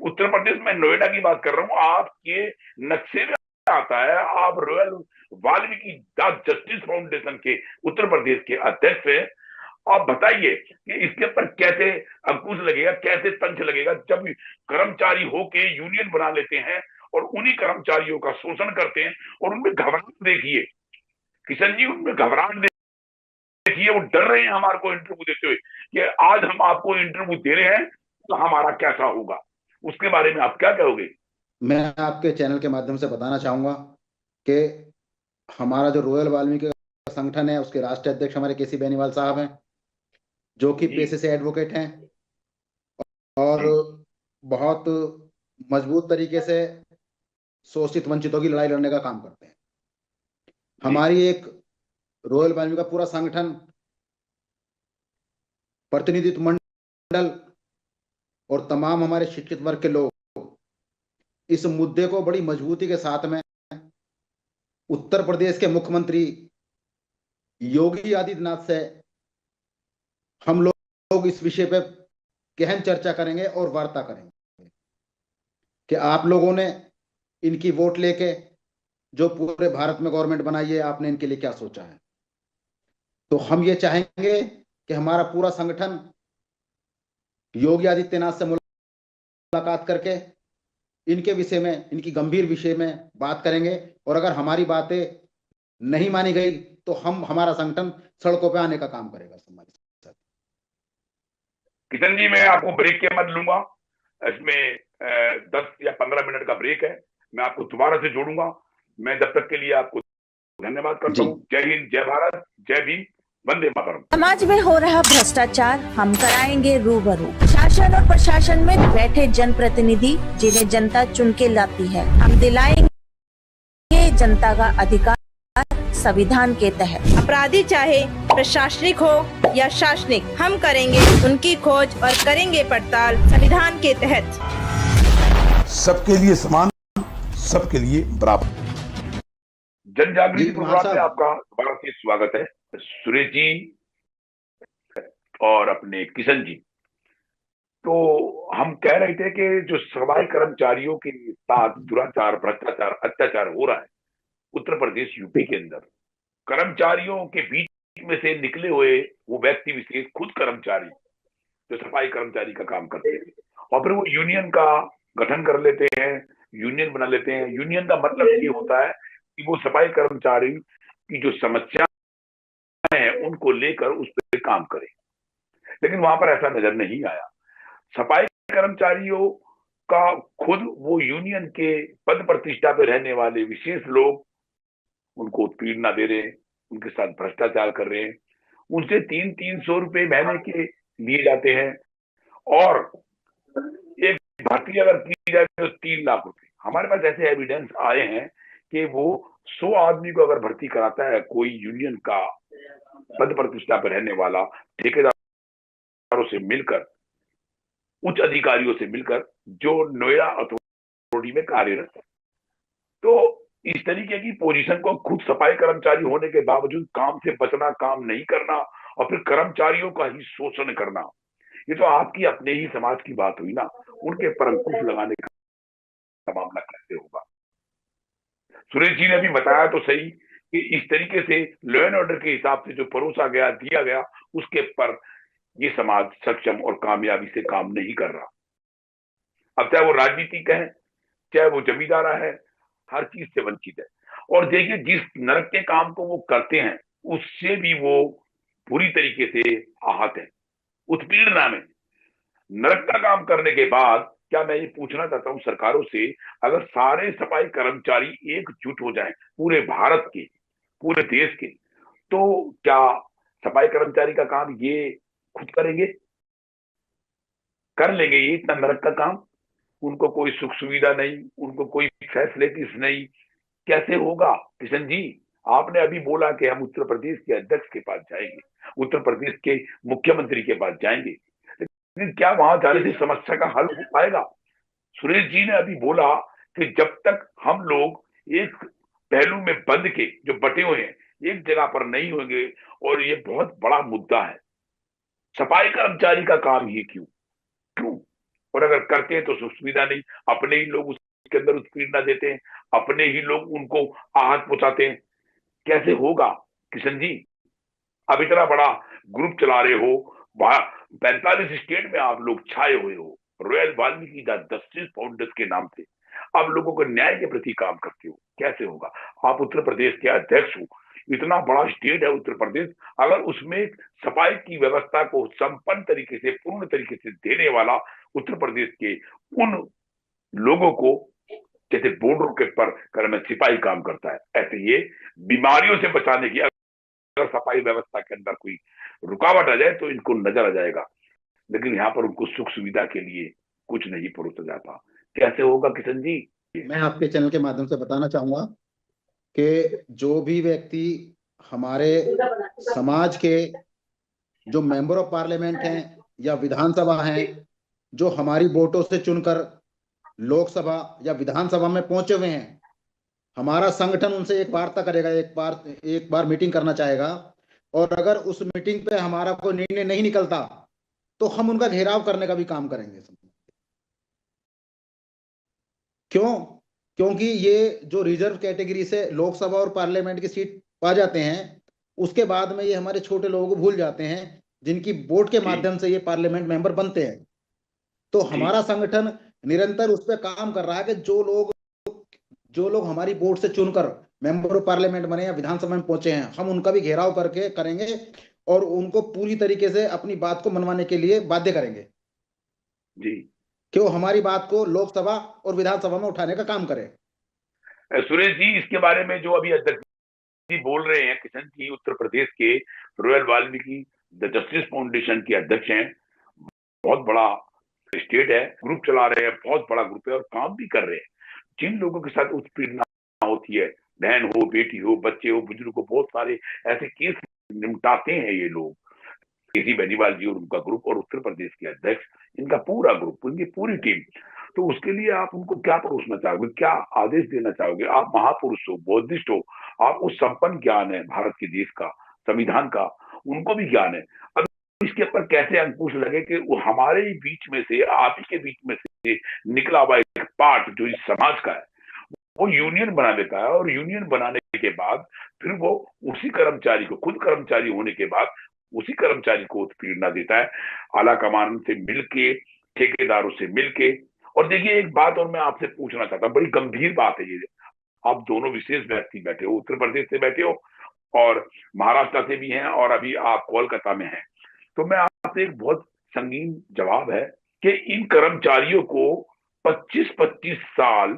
उत्तर प्रदेश में, नोएडा की बात कर रहा हूं, आपके नक्शे में आता है। आप रॉयल वाल्मीकि दास जस्टिस फाउंडेशन के उत्तर प्रदेश के अध्यक्ष हैं। आप बताइए कि इसके ऊपर कैसे अंकुश लगेगा, कैसे तंज लगेगा जब कर्मचारी होके यूनियन बना लेते हैं और उन्हीं कर्मचारियों का शोषण करते हैं। और उनमें घबराहट देखिए किशन जी, उनमें घबराहट देखिए, वो डर रहे हैं हमारे को इंटरव्यू देते हुए कि आज हम आपको इंटरव्यू दे रहे हैं तो हमारा कैसा होगा। उसके बारे में आप क्या कहोगे? मैं आपके चैनल के माध्यम से बताना चाहूंगा कि हमारा जो रॉयल वाल्मीकि का संगठन है, उसके राष्ट्रीय अध्यक्ष हमारे केसी बेनीवाल साहब हैं, जो कि जी। पेशे से एडवोकेट हैं और जी। बहुत मजबूत तरीके से शोषित वंचितों की लड़ाई लड़ने का काम करते हैं। जी। हमारी एक रॉयल वाल्मीकि का पूरा संगठन, प्रतिनिधित्व मंडल और तमाम हमारे शिक्षित वर्ग के लोग इस मुद्दे को बड़ी मजबूती के साथ में उत्तर प्रदेश के मुख्यमंत्री योगी आदित्यनाथ से हम लोग इस विषय पे गहन चर्चा करेंगे और वार्ता करेंगे कि आप लोगों ने इनकी वोट लेके जो पूरे भारत में गवर्नमेंट बनाई है, आपने इनके लिए क्या सोचा है। तो हम ये चाहेंगे कि हमारा पूरा संगठन योगी आदित्यनाथ से मुलाकात करके इनके विषय में, इनकी गंभीर विषय में बात करेंगे। और अगर हमारी बातें नहीं मानी गई तो हमारा संगठन सड़कों पे आने का काम करेगा। किशन जी, मैं आपको ब्रेक के मत लूंगा। इसमें 10 या 15 मिनट का ब्रेक है। मैं आपको दोबारा से जोड़ूंगा। मैं जब तक के लिए आपको धन्यवाद करता हूँ। जय हिंद, जय भारत, जय भीम, वंदे मातरम। समाज में हो रहा भ्रष्टाचार हम कराएंगे रूबरू। शासन और प्रशासन में बैठे जनप्रतिनिधि जिन्हें जनता चुन के लाती है, हम दिलाएंगे जनता का अधिकार संविधान के तहत। अपराधी चाहे प्रशासनिक हो या शासनिक, हम करेंगे उनकी खोज और करेंगे पड़ताल संविधान के तहत। सबके लिए समान, सबके लिए बराबर। जन जागृति प्रोग्राम में आपका दोबारा से स्वागत है। सुरेश जी और अपने किशन जी, तो हम कह रहे थे कि जो सफाई कर्मचारियों के साथ दुराचार, भ्रष्टाचार, अत्याचार हो रहा है उत्तर प्रदेश, यूपी के अंदर, कर्मचारियों के बीच में से निकले हुए वो व्यक्ति विशेष, खुद कर्मचारी जो सफाई कर्मचारी का काम करते हैं और फिर वो यूनियन का गठन कर लेते हैं, यूनियन बना लेते हैं। यूनियन का मतलब ये होता है कि वो सफाई कर्मचारी की जो समस्या है उनको लेकर उस पर काम करें। लेकिन वहां पर ऐसा नजर नहीं आया। सफाई कर्मचारियों का खुद वो यूनियन के पद प्रतिष्ठा पे रहने वाले विशेष लोग उनको उत्पीड़ना दे रहे हैं, उनके साथ भ्रष्टाचार कर रहे हैं। उनसे 300 रुपए महीने के लिए जाते हैं और एक भर्ती अगर की जाए तो 3 लाख रुपए। हमारे पास ऐसे एविडेंस आए हैं कि वो 100 आदमी को अगर भर्ती कराता है कोई यूनियन का पद प्रतिष्ठा पर रहने वाला, ठेकेदारों से मिलकर, उच्च अधिकारियों से मिलकर जो नोएडा अथॉरिटी में कार्यरत है, तो इस तरीके की पोजीशन को खुद सफाई कर्मचारी होने के बावजूद काम से बचना, काम नहीं करना और फिर कर्मचारियों का ही शोषण करना, ये तो आपकी अपने ही समाज की बात हुई ना। उनके पर अंकुश लगाने का मामला कैसे होगा? सुरेश जी ने भी बताया तो सही कि इस तरीके से लॉ एंड ऑर्डर के हिसाब से जो परोसा गया, दिया गया, उसके पर ये समाज सक्षम और कामयाबी से काम नहीं कर रहा। अब चाहे वो राजनीतिक है, चाहे वो जमींदारा है, हर चीज से वंचित है। और देखिए, जिस नरक के काम को वो करते हैं उससे भी वो पूरी तरीके से आहत है, उत्पीड़ना में। नरक का काम करने के बाद क्या मैं ये पूछना चाहता हूं सरकारों से, अगर सारे सफाई कर्मचारी एकजुट हो जाएं पूरे भारत के, पूरे देश के, तो क्या सफाई कर्मचारी का काम ये खुद करेंगे, कर लेंगे ये इतना नरक का काम? उनको कोई सुख सुविधा नहीं, उनको कोई फैसिलिटीज नहीं, कैसे होगा? किशन जी, आपने अभी बोला कि हम उत्तर प्रदेश के अध्यक्ष के पास जाएंगे, उत्तर प्रदेश के मुख्यमंत्री के पास जाएंगे, लेकिन क्या वहां जाने से समस्या का हल हो पाएगा? सुरेश जी ने अभी बोला कि जब तक हम लोग एक पहलू में बंद के जो बटे हुए हैं एक जगह पर नहीं होंगे, और ये बहुत बड़ा मुद्दा है, सफाई कर्मचारी का काम ही क्यों? और अगर करते हैं तो सुख सुविधा नहीं, अपने ही लोग उसके अंदर उत्पीड़ना देते हैं, अपने ही लोग उनको आहत पहुंचाते हैं, कैसे होगा? किशन जी, अब इतना बड़ा ग्रुप चला रहे हो, 45 स्टेट में आप लोग छाए हुए हो, रॉयल वाल्मीकि जस्टिस फाउंडेशन के नाम से आप लोगों को न्याय के प्रति काम करते हो, कैसे होगा? आप उत्तर प्रदेश के अध्यक्ष हो, इतना बड़ा स्टेट है उत्तर प्रदेश, अगर उसमें सफाई की व्यवस्था को संपन्न तरीके से, पूर्ण तरीके से देने वाला उत्तर प्रदेश के उन लोगों को, जैसे बॉर्डर के पर में सिपाही काम करता है, ऐसे ये बीमारियों से बचाने की अगर सफाई व्यवस्था के अंदर कोई रुकावट आ जाए तो इनको नजर आ जाएगा, लेकिन यहाँ पर उनको सुख सुविधा के लिए कुछ नहीं परोसा जाता, कैसे होगा? किशन जी, मैं आपके चैनल के माध्यम से बताना चाहूंगा कि जो भी व्यक्ति हमारे समाज के जो मेंबर ऑफ पार्लियामेंट हैं या विधानसभा हैं, जो हमारी वोटों से चुनकर लोकसभा या विधानसभा में पहुंचे हुए हैं, हमारा संगठन उनसे एक वार्ता करेगा, एक बार मीटिंग करना चाहेगा, और अगर उस मीटिंग पे हमारा कोई निर्णय नहीं निकलता तो हम उनका घेराव करने का भी काम करेंगे। क्योंकि ये जो रिजर्व कैटेगरी से लोकसभा और पार्लियामेंट की सीट पा जाते हैं, उसके बाद में ये हमारे छोटे लोगों को भूल जाते हैं जिनकी वोट के माध्यम से ये पार्लियामेंट मेंबर बनते हैं। तो हमारा संगठन निरंतर उस पर काम कर रहा है कि जो लोग हमारी वोट से चुनकर मेंबर ऑफ पार्लियामेंट बने या विधानसभा में पहुंचे हैं, हम उनका भी घेराव करके करेंगे और उनको पूरी तरीके से अपनी बात को मनवाने के लिए बाध्य करेंगे जी, कि वो हमारी बात को लोकसभा और विधानसभा में उठाने का काम करें। सुरेश जी, इसके बारे में जो अभी अध्यक्ष जी बोल रहे हैं, किशन जी उत्तर प्रदेश के रॉयल वाल्मीकि जस्टिस फाउंडेशन के अध्यक्ष हैं, बहुत बड़ा स्टेट है, ग्रुप चला रहे हैं, बहुत बड़ा ग्रुप है और काम भी कर रहे हैं। जिन लोगों के साथ उत्पीड़ना होती है, बहन हो, बेटी हो, बच्चे हो, बुजुर्ग हो, बहुत सारे ऐसे केस निपटाते हैं ये लोग, केसी बेनीवाल जी और उनका ग्रुप, और उत्तर प्रदेश के अध्यक्ष, इनका पूरा ग्रुप, उनकी पूरी टीम। तो उसके लिए आप उनको क्या परोसना चाहोगे, क्या आदेश देना चाहोगे? आप महापुरुष हो, बौद्धिस्ट हो, आपको संपन्न ज्ञान है भारत के देश का, संविधान का, उनको भी ज्ञान है। अब इसके ऊपर कैसे अंकुश लगे कि वो हमारे ही बीच में से, आप ही के बीच में से निकला हुआ एक पार्ट जो इस समाज का है, वो यूनियन बना देता है, और यूनियन बनाने के बाद फिर वो उसी कर्मचारी को, खुद कर्मचारी होने के बाद उसी कर्मचारी को उत्पीड़ना देता है, आला कमान से मिलके, ठेकेदारों से मिलके। और देखिए, एक बात और मैं आपसे पूछना चाहता हूँ, बड़ी गंभीर बात है ये, आप दोनों विशेष व्यक्ति बैठे हो, उत्तर प्रदेश से बैठे हो और महाराष्ट्र से भी हैं, और अभी आप कोलकाता में हैं, तो मैं आपसे एक बहुत संगीन जवाब है कि इन कर्मचारियों को 25-25 साल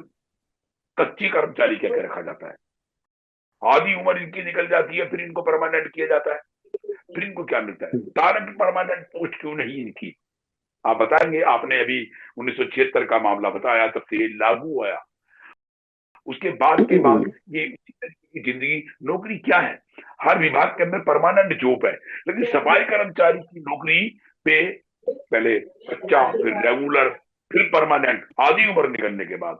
कच्ची कर्मचारी कह के रखा जाता है, आधी उम्र इनकी निकल जाती है, फिर इनको परमानेंट किया जाता है, फिर इनको क्या मिलता है? कारण परमानेंट पोस्ट क्यों नहीं इनकी, आप बताएंगे? आपने अभी 1976 का मामला बताया, तब से लागू आया, उसके बाद ये जिंदगी, नौकरी क्या है? हर विभाग के अंदर परमानेंट जॉब है, लेकिन सफाई कर्मचारी की नौकरी पे पहले कच्चा, फिर रेगुलर, फिर परमानेंट, आधी उम्र निकलने के बाद।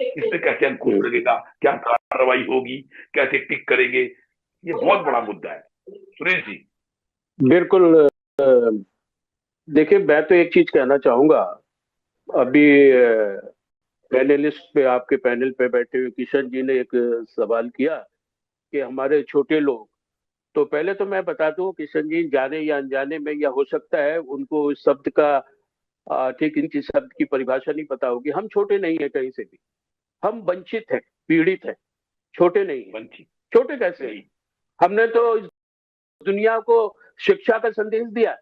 इस पे कैसे अंकुश लगेगा? क्या कार्रवाई होगी? कैसे टिक करेंगे? ये बहुत बड़ा मुद्दा है सुरेश जी। बिल्कुल। देखिए, मैं तो एक चीज कहना चाहूंगा, अभी पैनलिस्ट पे, आपके पैनल पे बैठे हुए किशन जी ने एक सवाल किया कि हमारे छोटे लोग, तो पहले तो मैं बता दूं, किशन जी जाने या अनजाने में, या हो सकता है उनको इस शब्द का ठीक इनकी शब्द की परिभाषा नहीं पता होगी, हम छोटे नहीं है कहीं से भी, हम वंचित हैं, पीड़ित हैं, छोटे नहीं है। वंचित? छोटे कैसे? हमने तो दुनिया को शिक्षा का संदेश दिया।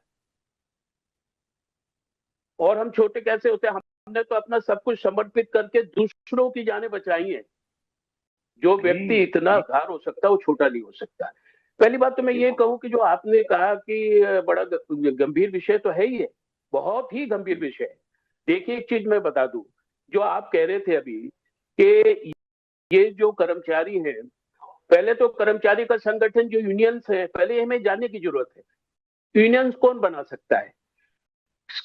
और हम छोटे कैसे होते हैं, हमने तो अपना सब कुछ समर्पित करके दूसरों की जानें बचाई हैं। जो व्यक्ति इतना उदार हो सकता है वो छोटा नहीं हो सकता। पहली बात तो मैं ये कहूं कि जो आपने कहा कि बड़ा गंभीर विषय तो है ही है, बहुत ही गंभीर विषय है। देखिए एक चीज मैं बता दूं, जो आप कह रहे थे अभी कि ये जो कर्मचारी हैं, पहले तो कर्मचारी का संगठन जो यूनियंस है, पहले हमें जानने की जरूरत है यूनियंस कौन बना सकता है।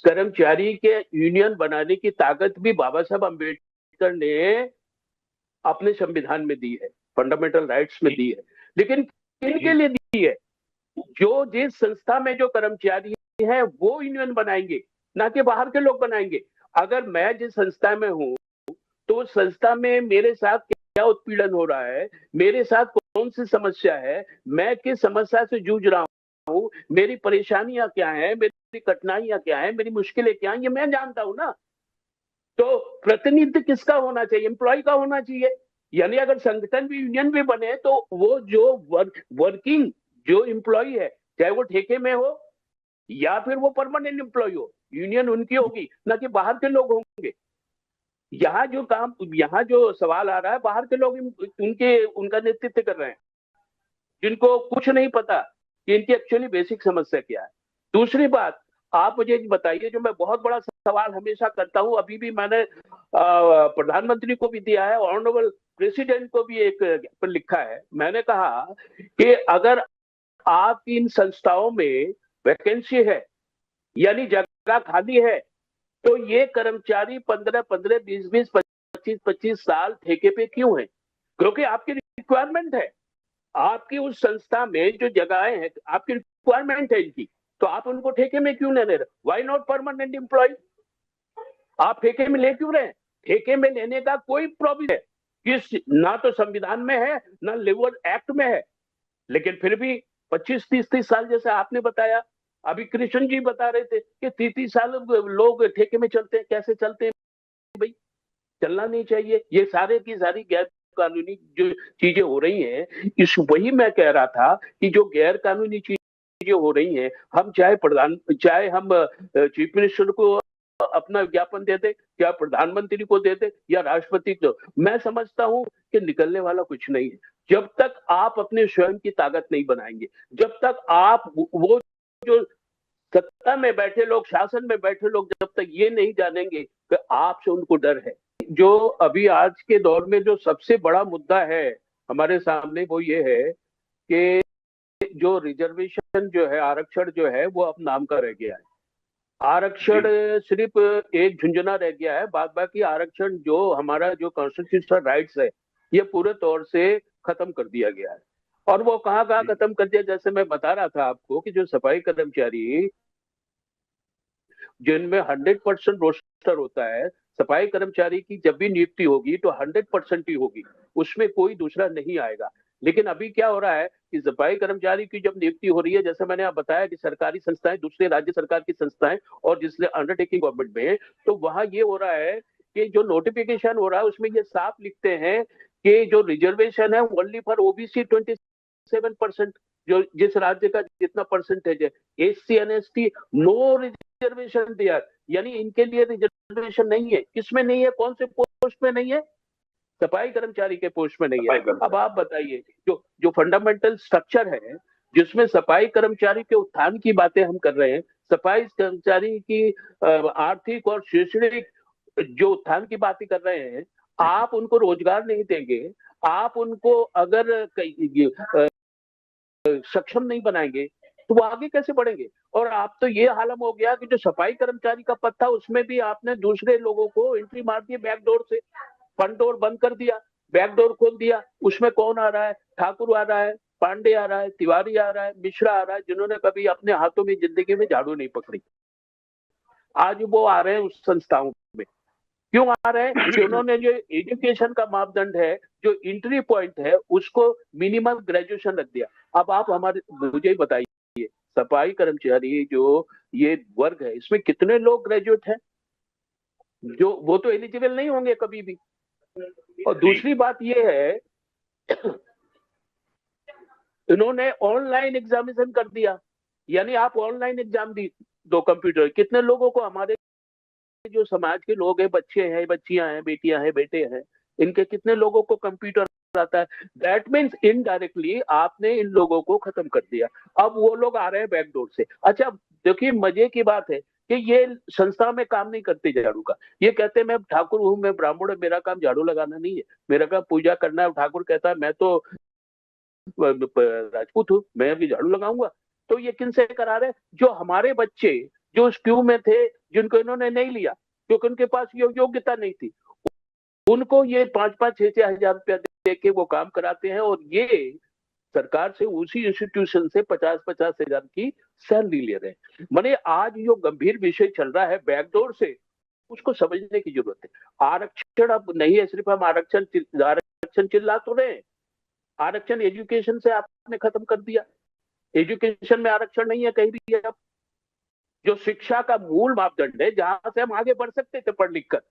कर्मचारी के यूनियन बनाने की ताकत भी बाबा साहब अम्बेडकर ने अपने संविधान में दी है, फंडामेंटल राइट्स में दी है। लेकिन किनके लिए दी है? जो जिस संस्था में जो कर्मचारी है वो यूनियन बनाएंगे, ना कि बाहर के लोग बनाएंगे। अगर मैं जिस संस्था में हूं तो उस संस्था में मेरे साथ क्या उत्पीड़न हो रहा है, मेरे साथ कौन सी समस्या है, मैं किस समस्या से जूझ रहा हूं, मेरी परेशानियां क्या है, मेरी कठिनाइयां क्या है, मेरी मुश्किलें क्या है, ये मैं जानता हूं ना। तो प्रतिनिधि किसका होना चाहिए? एम्प्लॉय का होना चाहिए। यानी अगर संगठन भी यूनियन भी बने तो वो जो वर्किंग जो एम्प्लॉय है, चाहे वो ठेके में हो या फिर वो परमानेंट एम्प्लॉय हो, यूनियन उनकी होगी, ना कि बाहर के लोग होंगे। यहाँ जो सवाल आ रहा है, बाहर के लोग उनका नेतृत्व कर रहे हैं, जिनको कुछ नहीं पता कि इनकी एक्चुअली बेसिक समस्या क्या है। दूसरी बात, आप मुझे बताइए, जो मैं बहुत बड़ा सवाल हमेशा करता हूं, अभी भी मैंने प्रधानमंत्री को भी दिया है, ऑनरेबल प्रेसिडेंट को भी एक पर लिखा है। मैंने कहा कि अगर आपकी इन संस्थाओं में वैकेंसी है, यानी जगह खाली है, तो ये कर्मचारी 15-15, 20-20, 25-25 साल ठेके पे क्यों है? क्योंकि आपकी रिक्वायरमेंट है, आपकी उस संस्था में जो जगहें हैं, आपकी रिक्वायरमेंट है इनकी, तो आप उनको ठेके में क्यों ले रहे? Why not permanent employ? आप ठेके में ले क्यों रहे? ठेके में लेने का कोई प्रॉब्लम है किस, ना तो संविधान में है ना लेबर एक्ट में है, लेकिन फिर भी 25-30 साल, जैसे आपने बताया, अभी कृष्ण जी बता रहे थे कि 30 साल लोग ठेके में चलते हैं। कैसे चलते हैं भाई? चलना नहीं चाहिए। ये सारे की सारी गैर कानूनी जो चीजें हो रही हैं, इस वही मैं कह रहा था कि जो गैर कानूनी चीजें हो रही हैं, हम चाहे हम चीफ मिनिस्टर को अपना ज्ञापन दे दे, या प्रधानमंत्री को दे दे, या राष्ट्रपति को, मैं समझता हूं कि निकलने वाला कुछ नहीं है। जब तक आप अपने स्वयं की ताकत नहीं बनाएंगे, जब तक आप वो जो सत्ता में बैठे लोग, शासन में बैठे लोग, जब तक ये नहीं जानेंगे कि आपसे उनको डर है। जो अभी आज के दौर में जो सबसे बड़ा मुद्दा है हमारे सामने, वो ये है कि जो रिजर्वेशन जो है, आरक्षण जो है, वो अब नाम का रह गया है। आरक्षण सिर्फ एक झुंझुना रह गया है। बाकी आरक्षण जो हमारा जो कॉन्स्टिट्यूशनल राइट्स है, ये पूरे तौर से खत्म कर दिया गया है। और वो कहाँ कहाँ खत्म कर दिया? जैसे मैं बता रहा था आपको कि जो सफाई कर्मचारी जिनमें 100% रोस्टर होता है, सफाई कर्मचारी की जब भी नियुक्ति होगी तो 100% ही होगी, उसमें कोई दूसरा नहीं आएगा। लेकिन अभी क्या हो रहा है कि सफाई कर्मचारी की जब नियुक्ति हो रही है, जैसे मैंने आप बताया कि सरकारी संस्थाएं, दूसरे राज्य सरकार की संस्थाएं, और जिसने अंडरटेकिंग गवर्नमेंट में, तो वहां ये हो रहा है कि जो नोटिफिकेशन हो रहा है उसमें ये साफ लिखते हैं कि जो रिजर्वेशन है ओनली फॉर ओबीसी 27%, जो जिस राज्य का जितना परसेंटेज है, SC and ST no reservation दिया, यानी इनके लिए रिजर्वेशन नहीं है। किसमें नहीं है? कौन से पोस्ट में नहीं है? सफाई कर्मचारी के पोस्ट में नहीं है। अब आप बताइए, जो फंडामेंटल स्ट्रक्चर है, जिसमें सफाई कर्मचारी के उत्थान की बातें हम कर रहे हैं, सफाई कर्मचारी की आर्थिक और शैक्षणिक जो उत्थान की बातें कर रहे हैं, आप उनको रोजगार नहीं देंगे, आप उनको अगर सक्षम नहीं बनाएंगे, तो वो आगे कैसे बढ़ेंगे? और आप तो ये हालत हो गया कि जो सफाई कर्मचारी का पद था, उसमें भी आपने दूसरे लोगों को एंट्री मार दी बैकडोर से, फ्रंट डोर बंद कर दिया, बैकडोर खोल दिया। उसमें कौन आ रहा है? ठाकुर आ रहा है, पांडे आ रहा है, तिवारी आ रहा है, मिश्रा आ रहा है, जिन्होंने कभी अपने हाथों में जिंदगी में झाड़ू नहीं पकड़ी, आज वो आ रहे हैं उस संस्थाओं में। क्यों आ रहे हैं? कि उन्होंने जो एजुकेशन का मापदंड है, जो एंट्री पॉइंट है, उसको मिनिमम ग्रेजुएशन रख दिया। अब आप मुझे बताइए, सफाई कर्मचारी जो ये वर्ग है, इसमें कितने लोग ग्रेजुएट हैं? जो वो तो एलिजिबल नहीं होंगे कभी भी। और दूसरी बात ये है इन्होंने ऑनलाइन एग्जामिनेशन कर दिया, यानी आप ऑनलाइन एग्जाम दो कंप्यूटर। कितने लोगों को, हमारे जो समाज के लोग हैं, बच्चे हैं, बच्चियां हैं, बेटियां हैं, बेटे हैं, इनके कितने लोगों को कंप्यूटर आता है? दैट मीन्स इनडायरेक्टली आपने इन लोगों को खत्म कर दिया। अब वो लोग आ रहे हैं बैकडोर से। अच्छा देखिए, मजे की बात है कि ये संस्था में काम नहीं करते झाड़ू का। ये कहते हैं मैं ठाकुर हूं, मैं ब्राह्मण हूं, मेरा काम झाड़ू लगाना नहीं है, मेरा काम पूजा करना है। ठाकुर कहता है मैं तो राजपूत हूँ, मैं अभी झाड़ू लगाऊंगा। तो ये किनसे करा रहे? जो हमारे बच्चे जो उस क्यू में थे, जिनको इन्होंने नहीं लिया क्योंकि उनके पास योग्यता नहीं थी, उनको ये 5-5, 6-6 हजार रुपया दे के वो काम कराते हैं। और ये सरकार से, उसी इंस्टीट्यूशन से 50-50 हजार की सैलरी ले रहे हैं। माने आज जो गंभीर विषय चल रहा है बैकडोर से, उसको समझने की जरूरत है। आरक्षण अब नहीं है सिर्फ हम आरक्षण चिल्ला तो रहे हैं। आरक्षण एजुकेशन से आपने खत्म कर दिया। एजुकेशन में आरक्षण नहीं है कहीं भी। अब जो शिक्षा का मूल मापदंड है, जहां से हम आगे बढ़ सकते थे पढ़ लिख कर,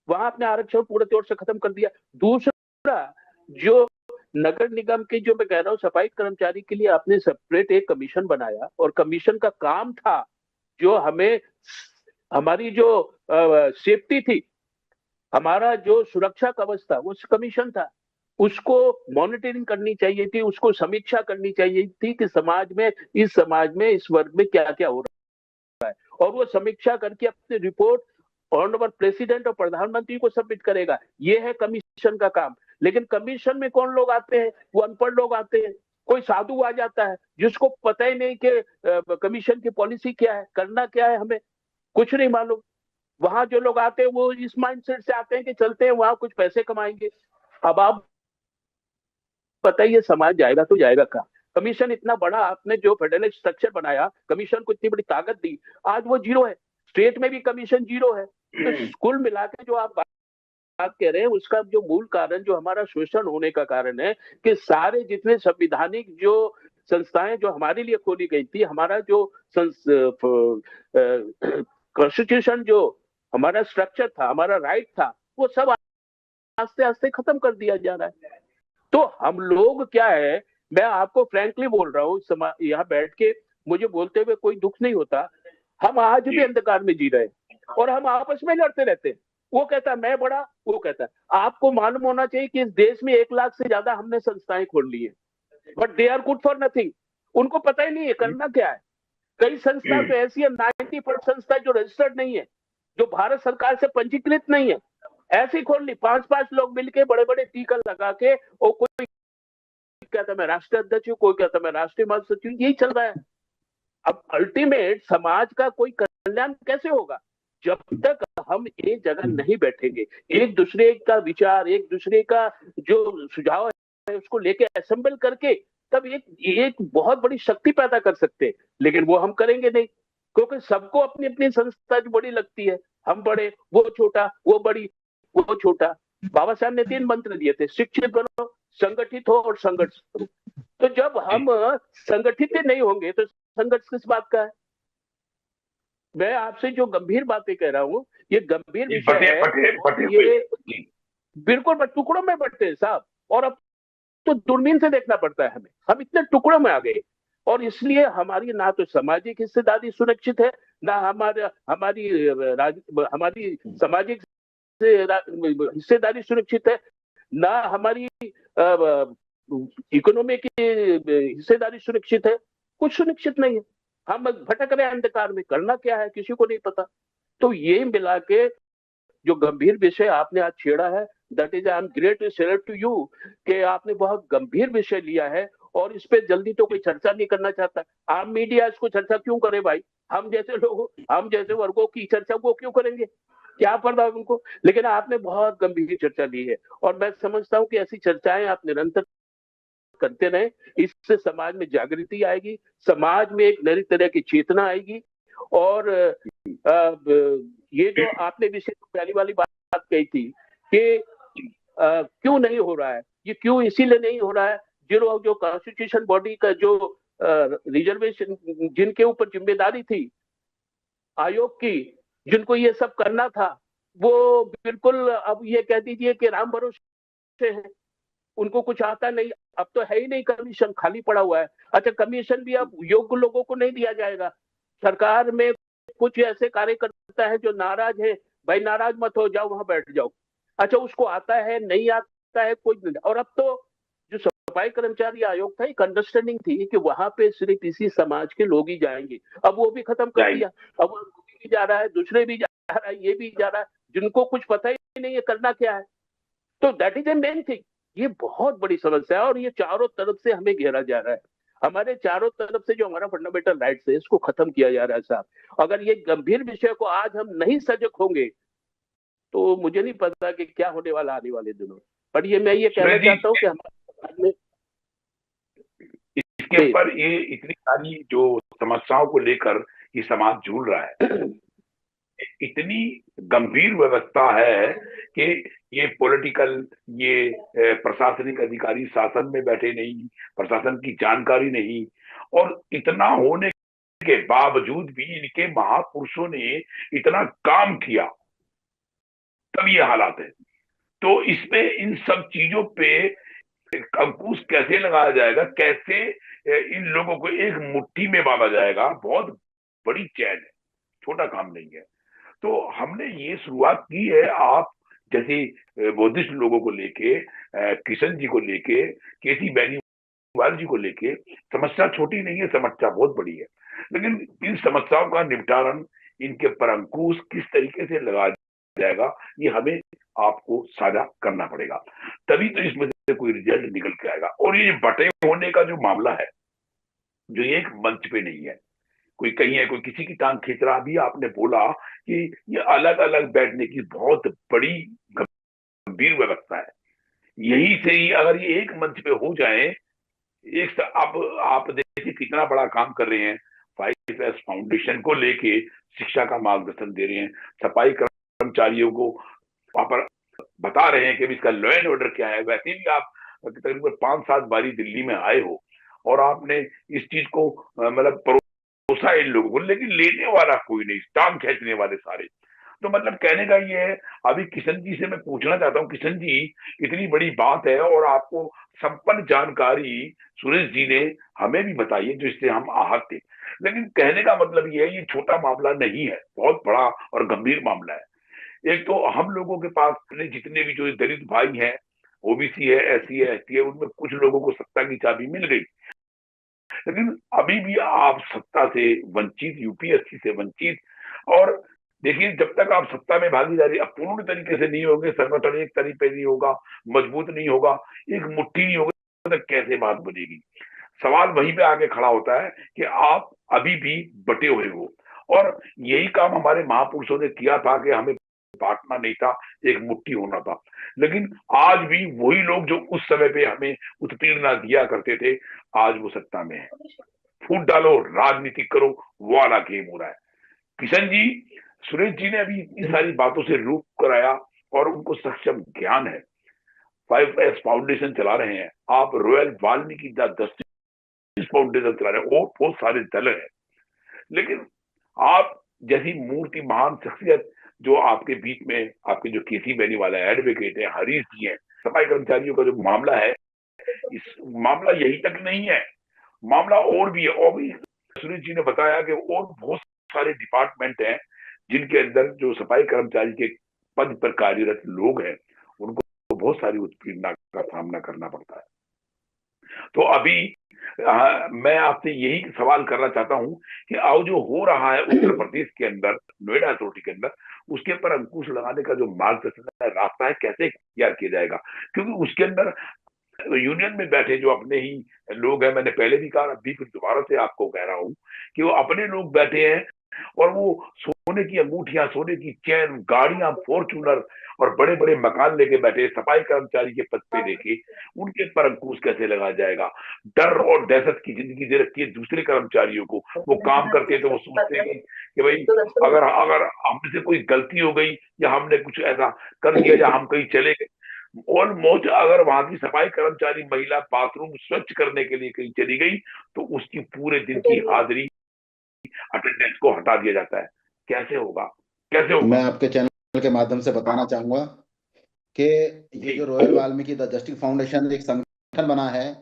वहां आपने आरक्षण पूरे तौर से खत्म कर दिया। दूसरा, जो नगर निगम की, जो मैं कह रहा हूँ, सफाई कर्मचारी के लिए आपने सेपरेट एक कमीशन बनाया, और कमीशन का काम था जो हमें, हमारी जो सेफ्टी थी, हमारा जो सुरक्षा कवच था, वो कमीशन था। उसको मॉनिटरिंग करनी चाहिए थी, उसको समीक्षा करनी चाहिए थी कि समाज में, इस वर्ग में क्या क्या हो रहा है, और वो समीक्षा करके अपनी रिपोर्ट ऑनरेबल प्रेसिडेंट और प्रधानमंत्री को सबमिट करेगा। ये है कमीशन का काम। लेकिन कमीशन में कौन लोग आते हैं? वो अनपढ़ लोग आते हैं। कोई साधु आ जाता है जिसको पता ही नहीं कि कमीशन की पॉलिसी क्या है, करना क्या है, हमें कुछ नहीं मालूम। वहां जो लोग आते हैं वो इस माइंडसेट से आते हैं कि चलते हैं वहां कुछ पैसे कमाएंगे। अब आप बताइए, समाज जाएगा तो जाएगा कहाँ? कमीशन इतना बड़ा आपने जो फेडरल स्ट्रक्चर बनाया, कमीशन को इतनी बड़ी ताकत दी, आज वो जीरो है। स्टेट में भी कमीशन जीरो है। तो कुल मिला के जो आप बात कह रहे हैं, उसका जो मूल कारण, जो हमारा शोषण होने का कारण है, कि सारे जितने संविधानिक जो संस्थाएं जो हमारे लिए खोली गई थी, हमारा जो कॉन्स्टिट्यूशन, जो हमारा स्ट्रक्चर था, हमारा राइट था, वो सब आस्ते आस्ते खत्म कर दिया जा रहा है। तो हम लोग क्या है, मैं आपको फ्रैंकली बोल रहा हूँ, यहाँ बैठ के मुझे बोलते हुए कोई दुख नहीं होता। हम आज भी अंधकार में जी रहे हैं और हम आपस में लड़ते रहते हैं। वो कहता है मैं बड़ा, वो कहता है। आपको मालूम होना चाहिए कि इस देश में 1 लाख से ज्यादा हमने संस्थाएं खोल ली है, but they are good for nothing. उनको पता ही नहीं है करना क्या है। कई संस्था तो ऐसी है, 90% संस्था जो रजिस्टर्ड नहीं है, जो भारत सरकार से पंजीकृत नहीं है, ऐसी खोल ली। 5-5 लोग मिलके बड़े बड़े टीका लगा के, और कोई कहता मैं राष्ट्रीय अध्यक्ष हूँ, कोई कहता मैं राष्ट्रीय महासचिव, यही चल रहा है। अब अल्टीमेट समाज का कोई कल्याण कैसे होगा जब तक हम एक जगह नहीं बैठेंगे, एक दूसरे का विचार, एक दूसरे का जो सुझाव है उसको लेके असेंबल करके तब एक बहुत बड़ी शक्ति पैदा कर सकते हैं। लेकिन वो हम करेंगे नहीं, क्योंकि सबको अपनी अपनी संस्था जो बड़ी लगती है। हम बड़े, वो छोटा, वो बड़ी, वो छोटा। बाबा साहब ने 3 मंत्र दिए थे, शिक्षित बनो, संगठित हो और संघर्ष करो। तो जब हम संगठित नहीं होंगे तो संघर्ष किस बात का है? मैं आपसे जो गंभीर बातें कह रहा हूँ, ये गंभीर विषय है। ये बिल्कुल टुकड़ों में बंटते हैं साहब, और अब तो दूरबीन से देखना पड़ता है हमें। हम इतने टुकड़ों में आ गए, और इसलिए हमारी ना तो सामाजिक हिस्सेदारी सुरक्षित है, ना हमारी सामाजिक हिस्सेदारी सुरक्षित है, ना हमारी इकोनॉमी की हिस्सेदारी सुरक्षित है। कुछ सुनिश्चित नहीं है। हम भटक रहे हैं अंधकार में, करना क्या है किसी को नहीं पता। तो ये मिला के जो गंभीर विषय आपने आज छेड़ा है, that is I am great to salute to you, कि आपने बहुत गंभीर विषय लिया है और इस पे जल्दी तो कोई चर्चा नहीं करना चाहता। आम मीडिया इसको चर्चा क्यों करे भाई? हम जैसे लोग, हम जैसे वर्गों की चर्चा वो क्यों करेंगे? क्या पर्दा उनको? लेकिन आपने बहुत गंभीर चर्चा ली है, और मैं समझता हूँ कि ऐसी चर्चाएं आप निरंतर करते रहे। इससे समाज में जागृति आएगी, समाज में एक नई तरह की चेतना आएगी। और ये जो आपने विषय पहली वाली बात कही थी कि क्यों नहीं हो रहा है, ये क्यों इसीलिए नहीं हो रहा है, जो कॉन्स्टिट्यूशन बॉडी का जो रिजर्वेशन, जिनके ऊपर जिम्मेदारी थी आयोग की, जिनको ये सब करना था, वो बिल्कुल अब ये कह दीजिए कि राम भरोसे है, उनको कुछ आता नहीं। अब तो है ही नहीं कमीशन, खाली पड़ा हुआ है। अच्छा, कमीशन भी अब योग्य लोगों को नहीं दिया जाएगा। सरकार में कुछ ऐसे कार्यकर्ता है जो नाराज है, भाई नाराज मत हो, जाओ वहां बैठ जाओ। अच्छा, उसको आता है नहीं आता है कोई नहीं। और अब तो जो सफाई कर्मचारी आयोग था, एक अंडरस्टैंडिंग थी कि वहां पे सिर्फ इसी समाज के लोग ही जाएंगे, अब वो भी खत्म कर दिया। अब वो भी जा रहा है, दूसरे भी जा रहा है, ये भी जा रहा है, जिनको कुछ पता ही नहीं है करना क्या है। तो that is a main thing. ये बहुत बड़ी समस्या है और ये चारों तरफ से हमें घेरा जा रहा है। हमारे चारों तरफ से जो हमारा फंडामेंटल राइट्स है, इसको खत्म किया जा रहा है साहब। अगर ये गंभीर विषय को आज हम नहीं सजग होंगे तो मुझे नहीं पता कि क्या होने वाला आने वाले दिनों। पर ये मैं ये कहना चाहता हूँ कि हमारे समाज में इसके ऊपर ये इतनी सारी जो समस्याओं को लेकर ये समाज जूझ रहा है, इतनी गंभीर व्यवस्था है कि ये पॉलिटिकल, ये प्रशासनिक अधिकारी शासन में बैठे नहीं, प्रशासन की जानकारी नहीं, और इतना होने के बावजूद भी इनके महापुरुषों ने इतना काम किया, तब ये हालात है। तो इसमें इन सब चीजों पे अंकुश कैसे लगाया जाएगा, कैसे इन लोगों को एक मुट्ठी में बांधा जाएगा, बहुत बड़ी चैन है, छोटा काम नहीं है। तो हमने ये शुरुआत की है, आप जैसे बुद्धिस्ट लोगों को लेके, किशन जी को लेके, केसी बेनीवाल जी को लेके, समस्या छोटी नहीं है, समस्या बहुत बड़ी है। लेकिन इन समस्याओं का निपटारण, इनके पर अंकुश किस तरीके से लगाया जाएगा, ये हमें आपको साझा करना पड़ेगा, तभी तो इसमें से कोई रिजल्ट निकल के आएगा। और ये बटे होने का जो मामला है, जो एक मंच पे नहीं है, कोई कहीं है, कोई किसी की टांग खींच रहा। अभी आपने बोला कि ये अलग अलग बैठने की बहुत बड़ी गंभीर व्यवस्था है। यही से ही अगर ये एक मंच पे हो जाए, एक आप देखिए कितना बड़ा काम कर रहे हैं, 5S फाउंडेशन को लेके शिक्षा का मार्गदर्शन दे रहे हैं, सफाई कर्मचारियों को वहां पर बता रहे हैं कि इसका लॉ एंड ऑर्डर क्या है। वैसे भी आप तकरीबन 5-7 बारी दिल्ली में आए हो और आपने इस चीज को मतलब परोसा इन लोगों को, लेकिन लेने वाला कोई नहीं, टांग खींचने वाले सारे। तो मतलब कहने का ये है, अभी किशन जी से मैं पूछना चाहता हूँ, किशन जी इतनी बड़ी बात है और आपको संपन्न जानकारी सुरेश जी ने हमें भी बताई है, जिससे हम आहत थे। लेकिन कहने का मतलब ये है, ये छोटा मामला नहीं है, बहुत बड़ा और गंभीर मामला है। एक तो हम लोगों के पास जितने भी जो दलित भाई हैं, ओबीसी है, एससी है, एसटी है, उनमें कुछ लोगों को सत्ता की चाबी मिल गई, लेकिन अभी भी आप सत्ता से वंचित, यूपीएससी से वंचित। और देखिए, जब तक आप सत्ता में भागीदारी पूर्ण तरीके से नहीं होगे, संगठन एक तरीके नहीं होगा, मजबूत नहीं होगा, एक मुट्ठी नहीं होगी, तो कैसे बात बनेगी। सवाल वहीं पे आके खड़ा होता है कि आप अभी भी बटे हुए हो। और यही काम हमारे महापुरुषों ने किया था कि हमें बांटना नहीं था, एक मुट्ठी होना था। लेकिन आज भी वही लोग जो उस समय पे हमें उत्पीड़ना दिया करते थे, आज वो सत्ता में है। फूट डालो, राजनीति करो, वो वाला गेम हो रहा है। किशन जी, सुरेश जी ने अभी इतनी सारी बातों से रूप कराया और उनको सक्षम ज्ञान है, 5S फाउंडेशन चला रहे हैं, आप रॉयल वाल्मीकि जस्टिस फाउंडेशन चला रहे हैं, और बहुत सारे दल है। लेकिन आप जैसी मूर्ति, महान शख्सियत जो आपके बीच में, आपके जो केसी बेनीवाल है, एडवोकेट है, हरीश जी है, सफाई कर्मचारियों का जो मामला है, इस मामला यही तक नहीं है, मामला और भी है। और भी सुरेश जी ने बताया कि और बहुत सारे डिपार्टमेंट हैं जिनके अंदर जो सफाई कर्मचारी के पद पर कार्यरत लोग हैं, उनको बहुत सारी उत्पीड़ना का सामना करना पड़ता है। तो अभी मैं आपसे यही सवाल करना चाहता हूं कि आओ जो हो रहा है उत्तर प्रदेश के अंदर, नोएडा अथॉरिटी के अंदर, उसके पर अंकुश लगाने का जो मार्गदर्शन है, रास्ता है, कैसे तैयार किया जाएगा। क्योंकि उसके अंदर यूनियन में बैठे जो अपने ही लोग हैं, मैंने पहले भी कहा, अभी फिर दोबारा से आपको कह रहा हूं कि वो अपने लोग बैठे हैं और वो सोने की अंगूठियां, सोने की चैन, गाड़ियां, फॉर्च्यूनर और बड़े बड़े मकान लेके बैठे, सफाई कर्मचारी के पद पे लेके, उनके पर अंकुश कैसे लगाया जाएगा। डर और दहशत की जिंदगी दे रखी है दूसरे कर्मचारियों को। वो काम करते तो वो सोचते हैं कि भाई अगर हमसे कोई गलती हो गई या हमने कुछ ऐसा कर दिया या हम कहीं चले गए, ऑलमोस्ट अगर वहां की सफाई कर्मचारी महिला बाथरूम स्वच्छ करने के लिए कहीं चली गई तो उसकी पूरे दिन की हाजिरी, अटेंडेंस को हटा दिया जाता है। कैसे होगा, कैसे होगा? मैं आपके चैनल के माध्यम से बताना चाहूंगा कि ये जो royal Valmiki the justice foundation एक संगठन बना है,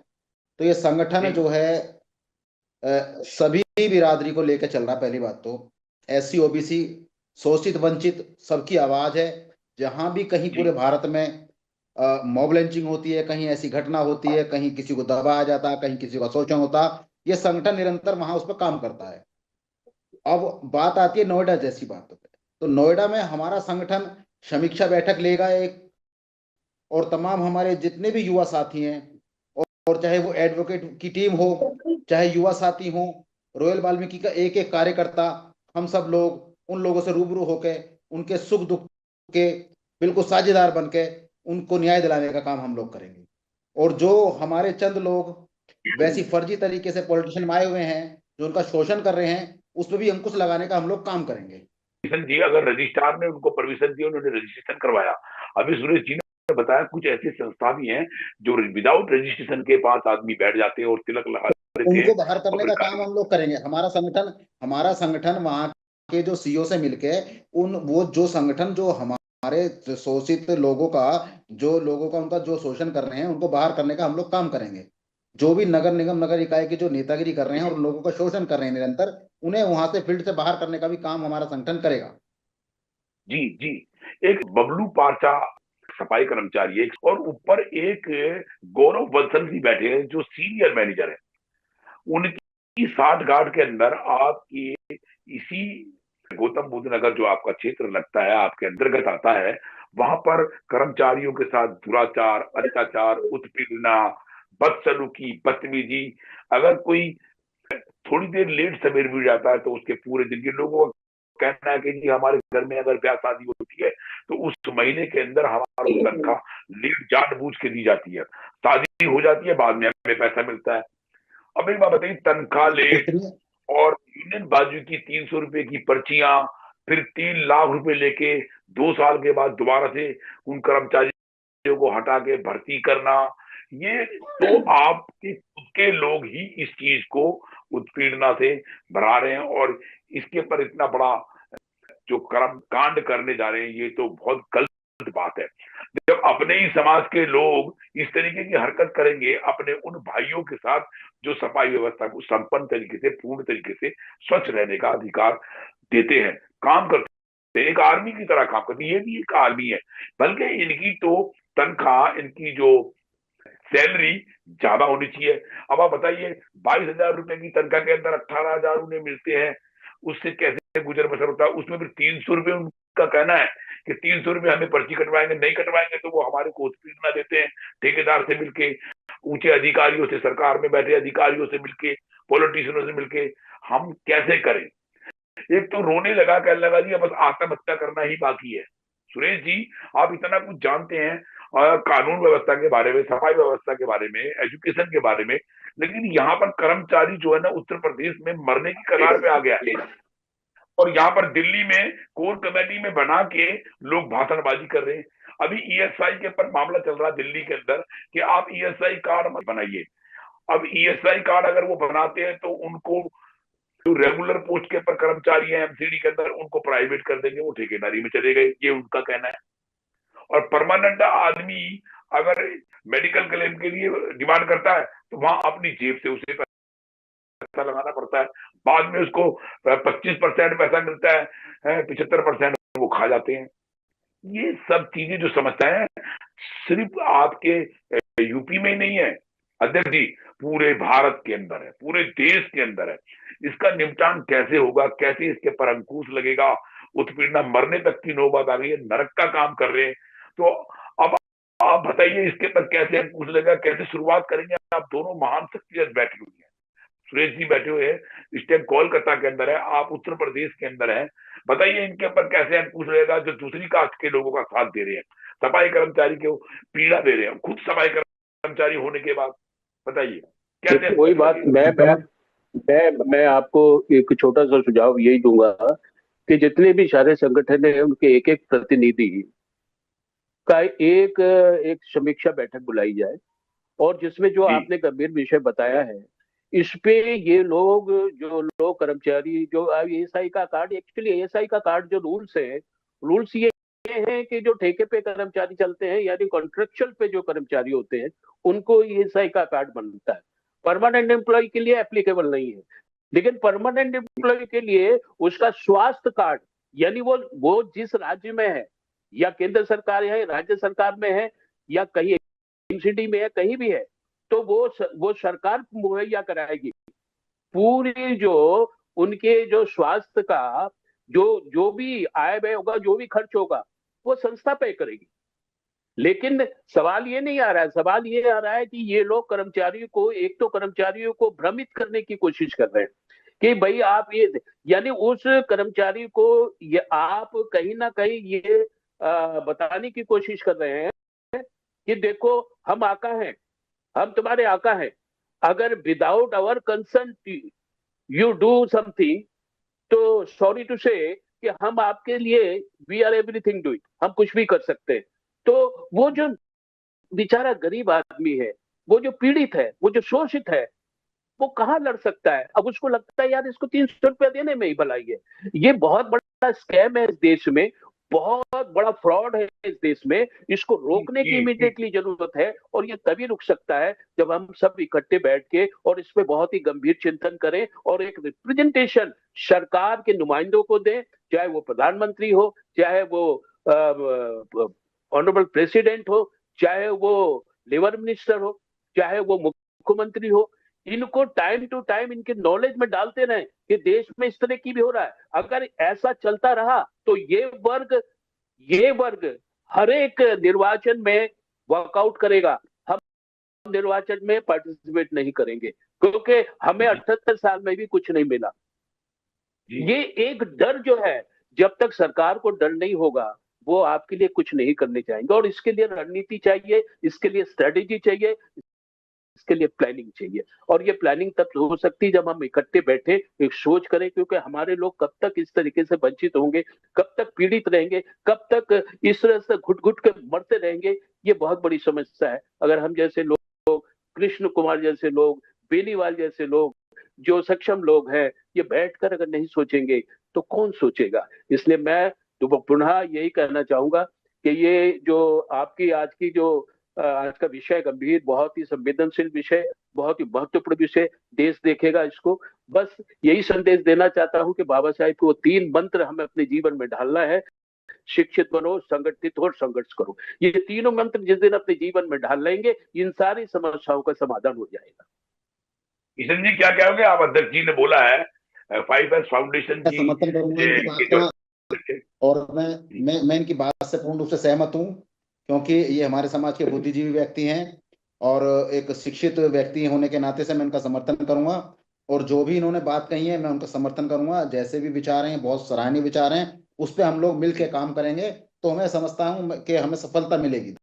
तो ये संगठन जी जो है सभी बिरादरी को लेकर चल रहा है। पहली बात तो एससी ओबीसी शोषित वंचित सबकी आवाज है। जहां भी कहीं जी पूरे भारत में मॉब लिंचिंग होती है, कहीं ऐसी घटना होती है, कहीं किसी को दबाया जाता है, कहीं किसी का शोषण होता, ये संगठन निरंतर वहां उस पर काम करता है। अब बात आती है नोएडा जैसी बातों पे, तो नोएडा में हमारा संगठन समीक्षा बैठक लेगा एक, और तमाम हमारे जितने भी युवा साथी हैं, और चाहे वो एडवोकेट की टीम हो, चाहे युवा साथी हो, रॉयल वाल्मीकि का एक एक कार्यकर्ता, हम सब लोग उन लोगों से रूबरू होके उनके सुख दुख के बिल्कुल साझेदार बन के उनको न्याय दिलाने का काम हम लोग करेंगे। और जो हमारे चंद लोग वैसी फर्जी तरीके से पॉलिटिशियन में आए हुए हैं जो उनका शोषण कर रहे हैं, उस पर भी अंकुश लगाने का हम लोग काम करेंगे। रजिस्ट्रेशन जी, अगर रजिस्ट्रार ने उनको परमिशन दी, उन्होंने रजिस्ट्रेशन करवाया। अभी सुरेश जी ने बताया कुछ ऐसी संस्था भी हैं जो विदाउट रजिस्ट्रेशन के पास आदमी बैठ जाते हैं और तिलक लगा देते हैं उनको बाहर और करने फिर का काम हम लोग करेंगे। हमारा संगठन वहां के जो सीईओ से मिलके वो जो संगठन जो हमारे शोषित लोगों का उनका जो शोषण कर रहे हैं उनको बाहर करने का हम लोग काम करेंगे। जो भी नगर निगम नगर इकाई की जो नेतागिरी कर रहे हैं और लोगों का शोषण कर रहे हैं निरंतर, उन्हें वहां से फील्ड से बाहर करने का भी काम हमारा संगठन करेगा। जी जी। एक बबलू पारचा सफाई कर्मचारी है, और ऊपर एक गौरव बंसल जी बैठे हैं जो सीनियर मैनेजर है। उनकी साठगांठ के अंदर आपकी इसी गौतम बुद्ध नगर जो आपका क्षेत्र लगता है, आपके अंतर्गत आता है, वहां पर कर्मचारियों के साथ दुराचार, अत्याचार, उत्पीड़ना, बदसलूकी, बदतमीजी। अगर कोई थोड़ी देर लेट सवेर भी जाता है तो उसके पूरे दिन के लोगों का कहना है कि जी हमारे घर में अगर ब्याह शादी होती है तो उस महीने के अंदर हमारा तनख्वाह लेट जानबूझ के दी जाती है। शादी हो जाती है, बाद में हमें पैसा मिलता है। अब एक बात बताइए, तनख्वाह लेट उतनी और यूनियन बाजू की 300 रुपए की पर्चियां, फिर 3 लाख रुपए लेके 2 साल के बाद दोबारा से उन कर्मचारियों को हटा के भर्ती करना, ये तो आपके खुद के लोग ही इस चीज को उत्पीड़ना से भरा रहे हैं। और इसके पर इतना बड़ा जो कर्म कांड करने जा रहे हैं, ये तो बहुत गलत बात है। जब अपने ही समाज के लोग इस तरीके की हरकत करेंगे अपने उन भाइयों के साथ जो सफाई व्यवस्था को संपन्न तरीके से, पूर्ण तरीके से स्वच्छ रहने का अधिकार देते हैं, काम करते हैं, एक आर्मी की तरह काम करते हैं, ये भी एक आर्मी है। बल्कि इनकी तो तनख्वाह, इनकी जो सैलरी ज्यादा होनी चाहिए। अब आप बताइए, 22,000 रुपए की तनख्वाह के अंदर 18,000 उन्हें मिलते हैं, उससे कैसे गुजर बसर होता है? उसमें फिर 300 रुपए उनका कहना है कि 300 रुपए हमें पर्ची कटवाएंगे, नहीं कटवाएंगे तो वो हमारे को उत्पीड़ना देते हैं, ठेकेदार से मिलके, ऊंचे अधिकारियों से, सरकार में बैठे अधिकारियों से मिलके, पॉलिटिशियनों से मिलके। हम कैसे करें? एक तो रोने लगा, कहने लगा जी बस आत्महत्या करना ही बाकी है। सुरेश जी, आप इतना कुछ जानते हैं कानून व्यवस्था के बारे में, सफाई व्यवस्था के बारे में, एजुकेशन के बारे में, लेकिन यहाँ पर कर्मचारी जो है ना उत्तर प्रदेश में मरने की कगार पे आ गया है। और यहाँ पर दिल्ली में कोर कमेटी में बना के लोग भाषणबाजी कर रहे हैं। अभी ईएसआई के पर मामला चल रहा है दिल्ली के अंदर कि आप ईएसआई कार्ड मत बनाइए। अब ईएसआई कार्ड अगर वो बनाते हैं तो उनको जो रेगुलर पोस्ट के पर कर्मचारी हैं एमसीडी के अंदर, उनको प्राइवेट कर देंगे, वो ठेकेदारी में चले गए, ये उनका कहना है। और परमानेंट आदमी अगर मेडिकल क्लेम के लिए डिमांड करता है तो वहां अपनी जेब से उसे पैसा लगाना पड़ता है, बाद में उसको 25% पैसा मिलता है, 75% वो खा जाते हैं। ये सब चीजें जो समस्याएं हैं सिर्फ आपके यूपी में ही नहीं है अध्यक्ष जी, पूरे भारत के अंदर है, पूरे देश के अंदर है। इसका निपटान कैसे होगा, कैसे इसके पर अंकुश लगेगा? उत्पीड़ना मरने तक की नौबत आ गई है, नरक का काम कर रहे हैं। तो अब आप बताइए इसके पर कैसे अंकुश लगेगा, कैसे शुरुआत करेंगे? आप दोनों महान शख्सियत बैठी हुई है, सुरेश जी बैठे हुए हैं, इस टाइम कोलकाता के अंदर है, आप उत्तर प्रदेश के अंदर हैं। बताइए इनके ऊपर कैसे अंकुश रहेगा जो दूसरी कास्ट के लोगों का साथ दे रहे हैं, सफाई कर्मचारी को पीड़ा दे रहे हैं, खुद सफाई कर्मचारी होने के बाद। बताइए कैसे? कोई बात, मैं आपको एक छोटा सा सुझाव यही दूंगा कि जितने भी सारे संगठन हैं उनके एक एक प्रतिनिधि का एक एक समीक्षा बैठक बुलाई जाए, और जिसमें जो आपने गंभीर विषय बताया है इस पे ये लोग, जो लोग कर्मचारी, जो एएसआई का कार्ड, एक्चुअली एएसआई का कार्ड जो रूल्स है, रूल्स ये हैं कि जो ठेके पे कर्मचारी चलते हैं यानी कॉन्ट्रेक्चुअल पे जो कर्मचारी होते हैं उनको ईएसआई का कार्ड बनता है, परमानेंट एम्प्लॉय के लिए एप्लीकेबल नहीं है। लेकिन परमानेंट एम्प्लॉय के लिए उसका स्वास्थ्य कार्ड, यानी वो जिस राज्य में है या केंद्र सरकार है, राज्य सरकार में है या कहीं एमसीडी में है, कहीं भी है, तो वो सरकार मुहैया कराएगी। पूरी जो उनके जो स्वास्थ्य का जो भी आय व्यय होगा, जो भी खर्च होगा, वो संस्था पे करेगी। लेकिन सवाल ये नहीं आ रहा है, सवाल ये आ रहा है कि ये लोग कर्मचारियों को, एक तो कर्मचारियों को भ्रमित करने की कोशिश कर रहे हैं कि भाई आप ये, यानी उस कर्मचारी को ये आप कहीं ना कहीं ये बताने की कोशिश कर रहे हैं कि देखो हम आका हैं, हम तुम्हारे आका हैं, अगर without our consent you do something तो सॉरी टू से कि हम आपके लिए वी आर एवरीथिंग डूइंग, हम कुछ भी कर सकते हैं। तो वो जो बेचारा गरीब आदमी है, वो जो पीड़ित है, वो जो शोषित है, वो कहाँ लड़ सकता है? अब उसको लगता है यार इसको 300 रुपया देने में ही भलाई है। ये बहुत बड़ा स्कैम है इस देश में, बहुत बड़ा फ्रॉड है इस देश में। इसको रोकने की इमीडिएटली जरूरत है और ये तभी रुक सकता है जब हम सब इकट्ठे बैठ के और इस पे बहुत ही गंभीर चिंतन करें और एक रिप्रेजेंटेशन सरकार के नुमाइंदों को दें, चाहे वो प्रधानमंत्री हो, चाहे वो ऑनरेबल प्रेसिडेंट हो, चाहे वो लेबर मिनिस्टर हो, चाहे वो मुख्यमंत्री हो। इनको टाइम टू टाइम इनके नॉलेज में डालते रहे कि देश में इस तरह की भी हो रहा है। अगर ऐसा चलता रहा तो ये वर्ग हर एक निर्वाचन में वॉकआउट करेगा, हम निर्वाचन में पार्टिसिपेट नहीं करेंगे क्योंकि हमें 78 साल में भी कुछ नहीं मिला। ये एक डर जो है, जब तक सरकार को डर नहीं होगा वो आपके लिए कुछ नहीं करने चाहेंगे। और इसके लिए रणनीति चाहिए, इसके लिए स्ट्रेटेजी चाहिए, इसके लिए प्लानिंग चाहिए। और ये प्लानिंग तब हो सकती है जब हम इकट्ठे बैठे एक सोच करें, क्योंकि हमारे लोग कब तक इस तरीके से वंचित होंगे, कब तक पीड़ित रहेंगे, कब तक इस तरह से घुट घुट के मरते रहेंगे, ये बहुत बड़ी समस्या है। अगर हम जैसे लोग, कृष्ण कुमार जैसे लोग, बेनीवाल जैसे लोग, जो सक्षम लोग हैं, ये बैठकर अगर नहीं सोचेंगे तो कौन सोचेगा? इसलिए मैं तो पुनः यही कहना चाहूंगा कि ये जो आपकी आज का विषय गंभीर, बहुत ही संवेदनशील विषय, बहुत ही महत्वपूर्ण विषय, देश देखेगा इसको। बस यही संदेश देना चाहता हूं कि बाबा साहेब को 3 मंत्र हमें अपने जीवन में ढालना है। शिक्षित बनो, संगठित हो और संघर्ष करो। ये तीनों मंत्र जिस दिन अपने जीवन में ढाल लेंगे, इन सारी समस्याओं का समाधान हो जाएगा। किशन जी क्या कहोगे आप? अध्यक्ष जी ने बोला है 5S फाउंडेशन की समर्थन करूंगा इनकी बात का, और मैं इनकी बात से पूर्ण रूप से सहमत हूं, क्योंकि ये हमारे समाज के बुद्धिजीवी व्यक्ति हैं और एक शिक्षित व्यक्ति होने के नाते से मैं उनका समर्थन करूंगा। और जो भी इन्होंने बात कही है मैं उनका समर्थन करूंगा। जैसे भी विचार हैं, बहुत सराहनीय विचार हैं, उस पर हम लोग मिलकर काम करेंगे तो मैं समझता हूं कि हमें सफलता मिलेगी,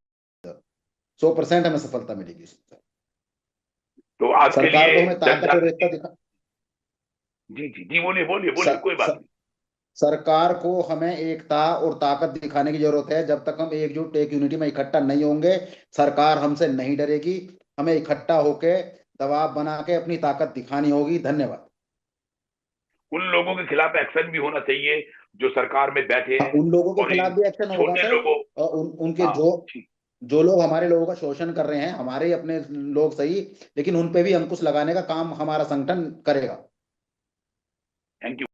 100% हमें सफलता मिलेगी। तो आज के सरकार लिए को हमें ताकत और एकता दिखा। जी बोलिए कोई बात नहीं। सरकार को हमें एकता और ताकत दिखाने की जरूरत है। जब तक हम एकजुट, एक यूनिटी में इकट्ठा नहीं होंगे, सरकार हमसे नहीं डरेगी। हमें इकट्ठा होके दबाव बना के अपनी ताकत दिखानी होगी। धन्यवाद। उन लोगों के खिलाफ एक्शन भी होना चाहिए जो सरकार में बैठे हैं, उन लोगों के खिलाफ भी एक्शन होगा छोटे सर। लोगों, उनके जो लोग हमारे लोगों का शोषण कर रहे हैं, हमारे अपने लोग सही, लेकिन उन पे भी अंकुश लगाने का काम हमारा संगठन करेगा। Thank you.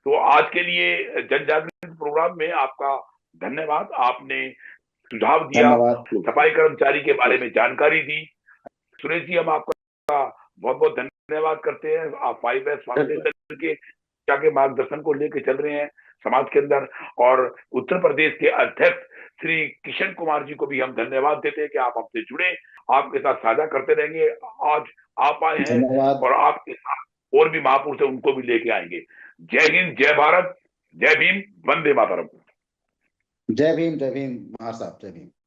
तो आज के लिए जन जागृति प्रोग्राम में आपका धन्यवाद। आपने सुझाव दिया, सफाई कर्मचारी के बारे में जानकारी दी। सुरेश जी, हम आपका बहुत बहुत धन्यवाद करते हैं। आप 5S फाउंडेशन के मार्गदर्शन को लेकर चल रहे हैं समाज के अंदर। और उत्तर प्रदेश के अध्यक्ष श्री किशन कुमार जी को भी हम धन्यवाद देते हैं कि आप हमसे जुड़े, आपके साथ साझा करते रहेंगे। आज आप आए हैं और आपके साथ और भी महापुरुष है, उनको भी लेके आएंगे। जय हिंद, जय भारत, जय भीम, वंदे मातरम। जय भीम, जय भीम महाराज साहब, जय भीम।